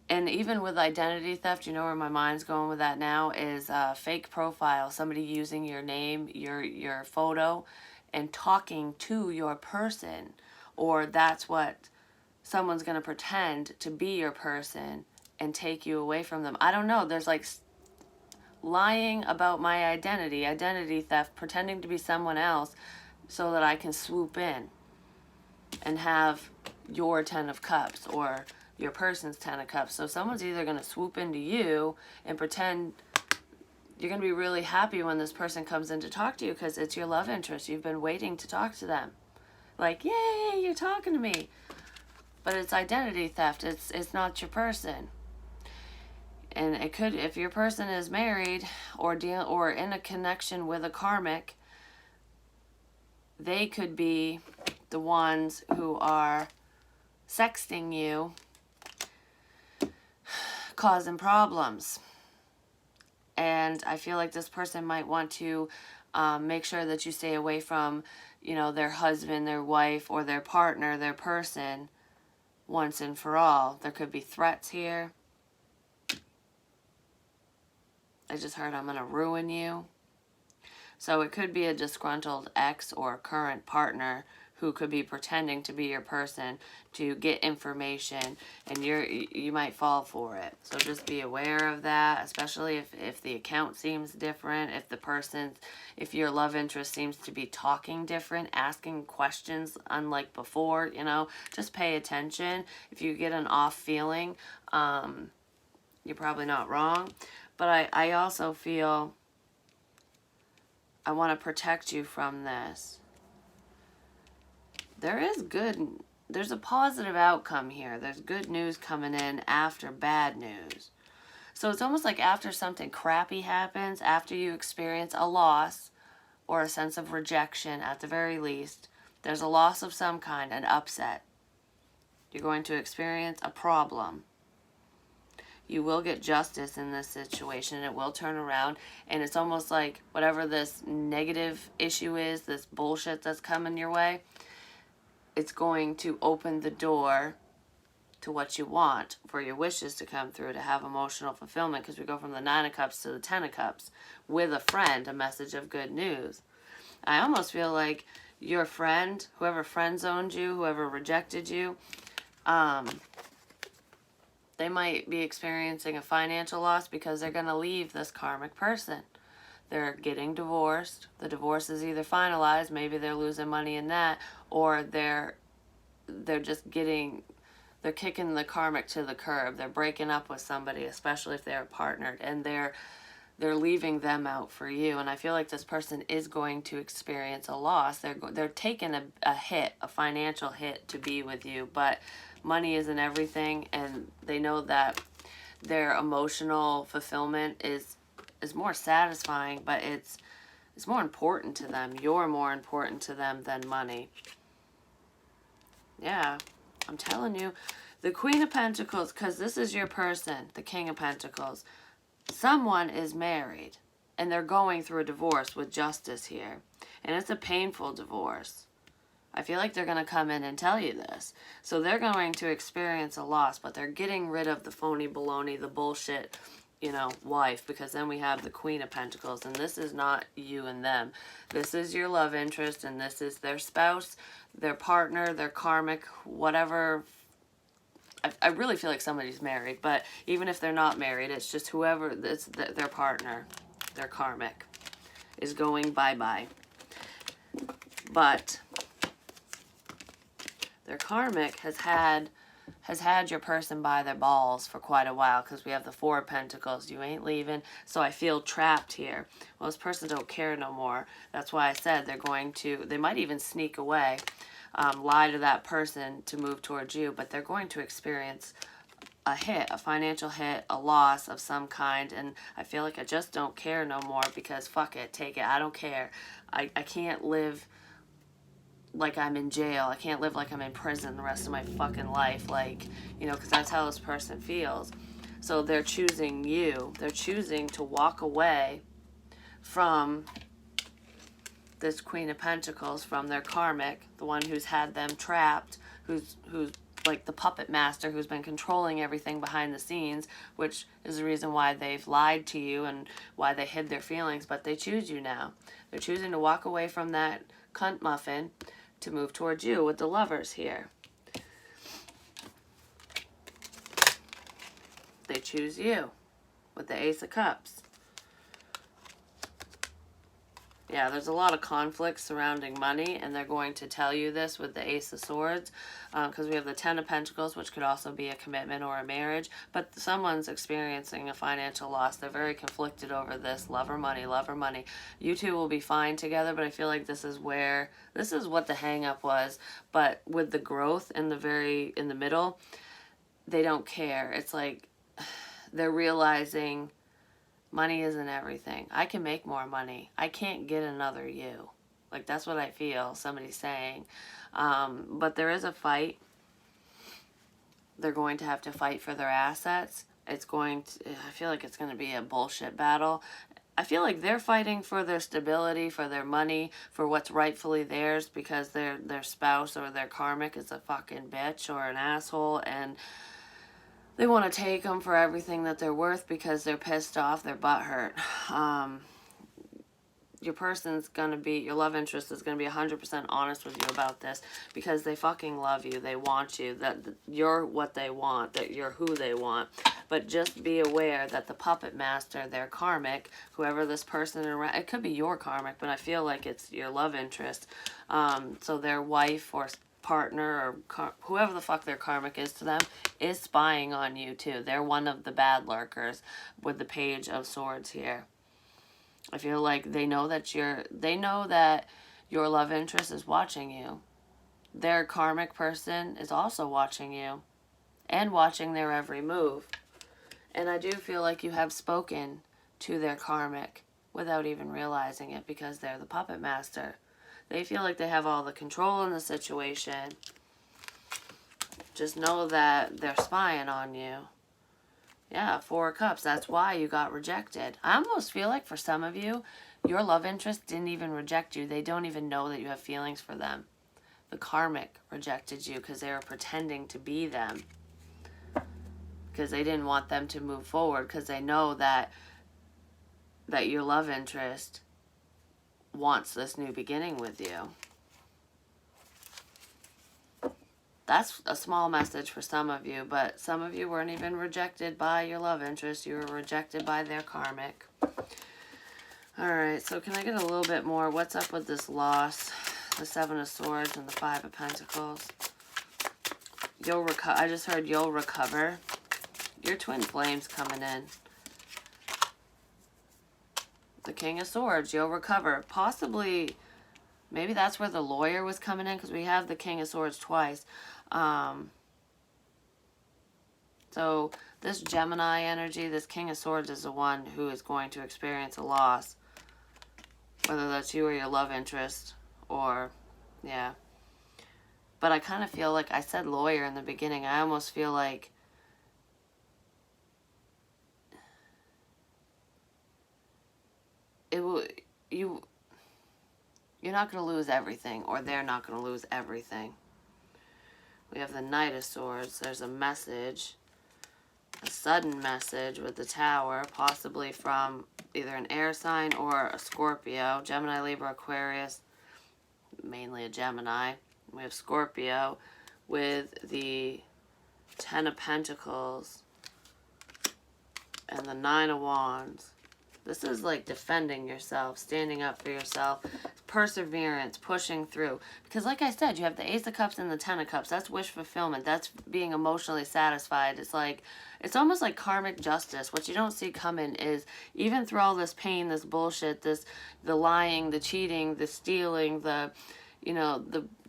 even with identity theft, you know where my mind's going with that now, is fake profile. Somebody using your name, your photo, and talking to your person. Or that's what someone's going to pretend to be your person and take you away from them. I don't know. There's like lying about my identity theft, pretending to be someone else so that I can swoop in and have your Ten of Cups or your person's Ten of Cups. So someone's either going to swoop into you and pretend you're going to be really happy when this person comes in to talk to you because it's your love interest. You've been waiting to talk to them. Like, yay, you're talking to me. But it's identity theft. It's not your person. And it could, if your person is married or in a connection with a karmic, they could be the ones who are sexting you, causing problems. And I feel like this person might want to make sure that you stay away from, their husband, their wife, or their partner, their person, once and for all. There could be threats here. I just heard I'm going to ruin you. So it could be a disgruntled ex or current partner who could be pretending to be your person to get information, and you might fall for it. So just be aware of that, especially if the account seems different, if your love interest seems to be talking different, asking questions unlike before, just pay attention. If you get an off feeling, you're probably not wrong. But I also feel I want to protect you from this. There's a positive outcome here. There's good news coming in after bad news. So it's almost like after something crappy happens, after you experience a loss or a sense of rejection at the very least, there's a loss of some kind, an upset. You're going to experience a problem. You will get justice in this situation. It will turn around. And it's almost like whatever this negative issue is, this bullshit that's coming your way, it's going to open the door to what you want, for your wishes to come through, to have emotional fulfillment, because we go from the 9 of Cups to the 10 of Cups with a friend, a message of good news. I almost feel like your friend, whoever friend zoned you, whoever rejected you, they might be experiencing a financial loss because they're going to leave this karmic person. They're getting divorced. The divorce is either finalized, maybe they're losing money in that, or they're kicking the karmic to the curb. They're breaking up with somebody, especially if they're partnered, and they're leaving them out for you. And I feel like this person is going to experience a loss. They're taking a hit, a financial hit, to be with you, but money isn't everything, and they know that their emotional fulfillment is more satisfying, but it's more important to them. You're more important to them than money. Yeah, I'm telling you. The Queen of Pentacles, because this is your person, the King of Pentacles. Someone is married, and they're going through a divorce with justice here. And it's a painful divorce. I feel like they're going to come in and tell you this. So they're going to experience a loss, but they're getting rid of the phony baloney, the bullshit, wife, because then we have the Queen of Pentacles, and this is not you and them. This is your love interest, and this is their spouse, their partner, their karmic, whatever. I really feel like somebody's married, but even if they're not married, it's just whoever, it's their partner, their karmic, is going bye-bye. But their karmic has had your person by their balls for quite a while, because we have the Four of Pentacles. You ain't leaving, so I feel trapped here. Well, this person don't care no more. That's why I said they might even sneak away, lie to that person to move towards you, but they're going to experience a hit, a financial hit, a loss of some kind, and I feel like I just don't care no more, because fuck it, take it, I don't care. I can't live like I'm in jail. I can't live like I'm in prison the rest of my fucking life, because that's how this person feels. So they're choosing you. They're choosing to walk away from this Queen of Pentacles, from their karmic, the one who's had them trapped, who's like the puppet master, who's been controlling everything behind the scenes, which is the reason why they've lied to you and why they hid their feelings. But they choose you now. They're choosing to walk away from that cunt muffin to move towards you with the Lovers here. They choose you with the Ace of Cups. Yeah, there's a lot of conflict surrounding money, and they're going to tell you this with the Ace of Swords, because we have the Ten of Pentacles, which could also be a commitment or a marriage, but someone's experiencing a financial loss. They're very conflicted over this. Lover money, lover money. You two will be fine together, but I feel like this is what the hang-up was, but with the growth in the middle, they don't care. It's like they're realizing money isn't everything. I can make more money. I can't get another you. Like, that's what I feel somebody's saying. But there is a fight. They're going to have to fight for their assets. I feel like it's going to be a bullshit battle. I feel like they're fighting for their stability, for their money, for what's rightfully theirs, because their spouse or their karmic is a fucking bitch or an asshole, and they want to take them for everything that they're worth because they're pissed off, they're butthurt. Your love interest is going to be 100% honest with you about this, because they fucking love you. They want you. That you're what they want, that you're who they want. But just be aware that the puppet master, their karmic, whoever this person around, it could be your karmic, but I feel like it's your love interest. So their wife or partner or whoever the fuck their karmic is to them is spying on you too. They're one of the bad lurkers with the Page of Swords here. I feel like they know that your love interest is watching you. Their karmic person is also watching you and watching their every move. And I do feel like you have spoken to their karmic without even realizing it, because they're the puppet master. They feel like they have all the control in the situation. Just know that they're spying on you. Yeah, 4 of Cups. That's why you got rejected. I almost feel like for some of you, your love interest didn't even reject you. They don't even know that you have feelings for them. The karmic rejected you because they were pretending to be them. Because they didn't want them to move forward, because they know that your love interest wants this new beginning with you. That's a small message for some of you, but some of you weren't even rejected by your love interest. You were rejected by their karmic. Alright, so can I get a little bit more? What's up with this loss? The 7 of Swords and the 5 of Pentacles. I just heard you'll recover. Your twin flames coming in. The King of Swords, you'll recover. Possibly, maybe that's where the lawyer was coming in, because we have the King of Swords twice. So this Gemini energy, this King of Swords is the one who is going to experience a loss. Whether that's you or your love interest, or, yeah. But I kind of feel like, I said lawyer in the beginning, I almost feel like you're not going to lose everything, or they're not going to lose everything. We have the Knight of Swords. There's a message, a sudden message with the Tower, possibly from either an air sign or a Scorpio. Gemini, Libra, Aquarius, mainly a Gemini. We have Scorpio with the 10 of Pentacles and the 9 of Wands. This is like defending yourself, standing up for yourself, perseverance, pushing through. Because like I said, you have the Ace of Cups and the 10 of Cups. That's wish fulfillment. That's being emotionally satisfied. It's almost like karmic justice. What you don't see coming is, even through all this pain, this bullshit, the lying, the cheating, the stealing, the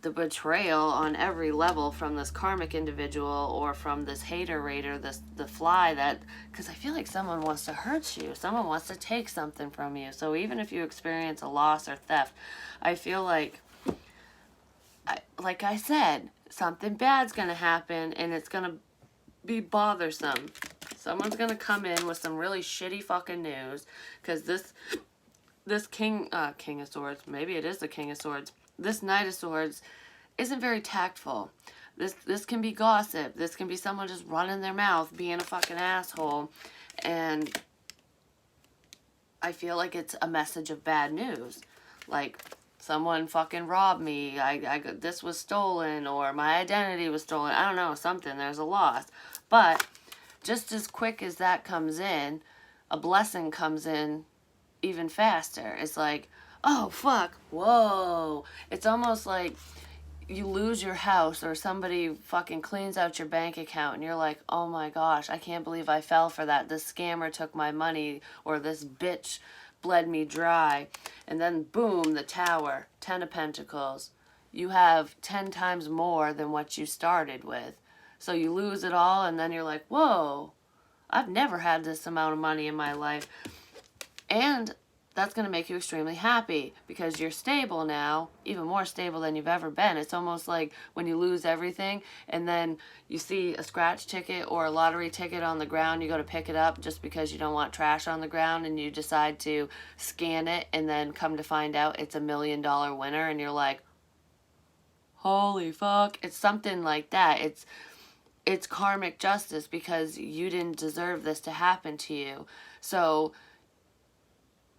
betrayal on every level from this karmic individual, or from this hater raider, the fly, because I feel like someone wants to hurt you. Someone wants to take something from you. So even if you experience a loss or theft, I feel like I said, something bad's going to happen, and it's going to be bothersome. Someone's going to come in with some really shitty fucking news, because this King of Swords, maybe it is the King of Swords, this Knight of Swords isn't very tactful. This can be gossip. This can be someone just running their mouth, being a fucking asshole. And I feel like it's a message of bad news. Like, someone fucking robbed me. This was stolen, or my identity was stolen. I don't know, something. There's a loss. But just as quick as that comes in, a blessing comes in even faster. It's like, oh, fuck, whoa. It's almost like you lose your house, or somebody fucking cleans out your bank account, and you're like, oh my gosh, I can't believe I fell for that. This scammer took my money, or this bitch bled me dry. And then, boom, the Tower, 10 of Pentacles. You have 10 times more than what you started with. So you lose it all, and then you're like, whoa, I've never had this amount of money in my life. And that's going to make you extremely happy because you're stable now, even more stable than you've ever been. It's almost like when you lose everything and then you see a scratch ticket or a lottery ticket on the ground, you go to pick it up just because you don't want trash on the ground, and you decide to scan it, and then come to find out it's $1 million winner, and you're like, holy fuck. It's something like that. It's karmic justice because you didn't deserve this to happen to you. So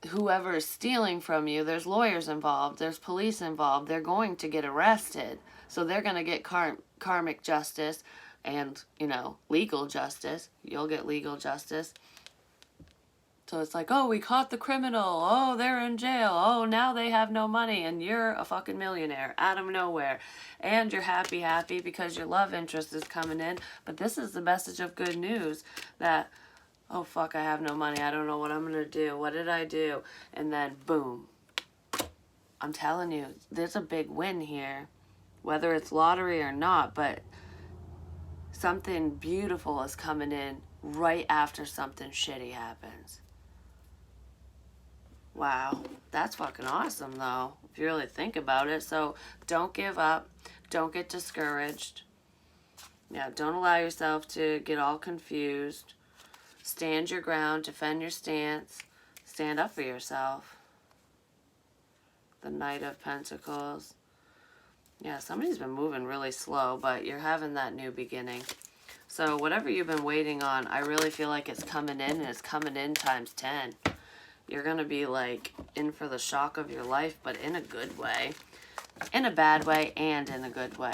whoever is stealing from you, there's lawyers involved, there's police involved, they're going to get arrested. So they're going to get karmic justice and, you know, legal justice. You'll get legal justice. So it's like, oh, we caught the criminal. Oh, they're in jail. Oh, now they have no money, and you're a fucking millionaire out of nowhere. And you're happy because your love interest is coming in. But this is the message of good news that, oh, fuck, I have no money. I don't know what I'm going to do. What did I do? And then, boom. I'm telling you, there's a big win here. Whether it's lottery or not, but something beautiful is coming in right after something shitty happens. Wow. That's fucking awesome, though, if you really think about it. So don't give up. Don't get discouraged. Yeah, don't allow yourself to get all confused. Stand your ground, defend your stance, stand up for yourself. The Knight of Pentacles. Yeah, somebody's been moving really slow, but you're having that new beginning. So whatever you've been waiting on, I really feel like it's coming in, and it's coming in times 10. You're going to be like in for the shock of your life, but in a good way. In a bad way and in a good way.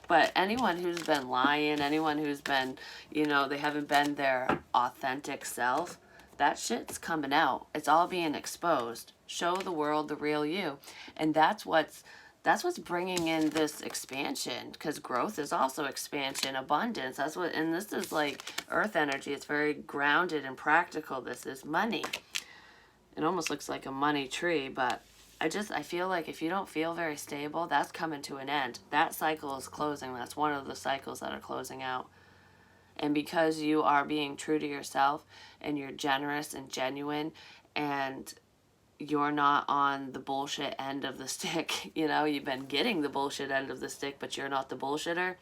But anyone who's been lying, anyone who's been, you know, they haven't been their authentic self, that shit's coming out. It's all being exposed. Show the world the real you. And that's what's bringing in this expansion, because growth is also expansion, abundance. That's what, and this is like earth energy. It's very grounded and practical. This is money. It almost looks like a money tree, but I feel like if you don't feel very stable, that's coming to an end. That cycle is closing. That's one of the cycles that are closing out. And because you are being true to yourself, and you're generous and genuine, and you're not on the bullshit end of the stick, you know, you've been getting the bullshit end of the stick, but you're not the bullshitter,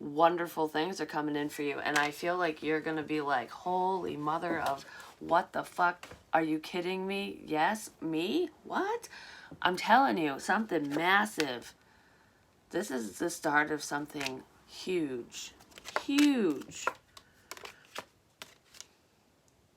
wonderful things are coming in for you. And I feel like you're going to be like, holy mother of what the fuck? Are you kidding me? Yes, me? What? I'm telling you, something massive. This is the start of something huge. Huge.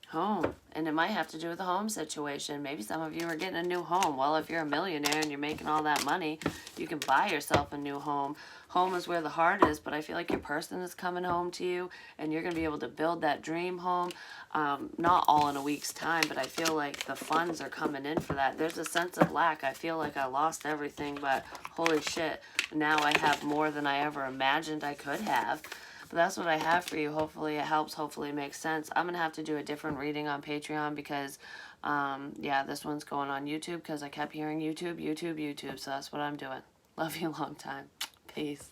Home. And it might have to do with the home situation. Maybe some of you are getting a new home. Well, if you're a millionaire and you're making all that money, you can buy yourself a new home. Home is where the heart is, but I feel like your person is coming home to you, and you're going to be able to build that dream home. Not all in a week's time, but I feel like the funds are coming in for that. There's a sense of lack. I feel like I lost everything, but holy shit, now I have more than I ever imagined I could have. But that's what I have for you. Hopefully it helps. Hopefully it makes sense. I'm going to have to do a different reading on Patreon because, yeah, this one's going on YouTube because I kept hearing YouTube. So that's what I'm doing. Love you a long time. Peace.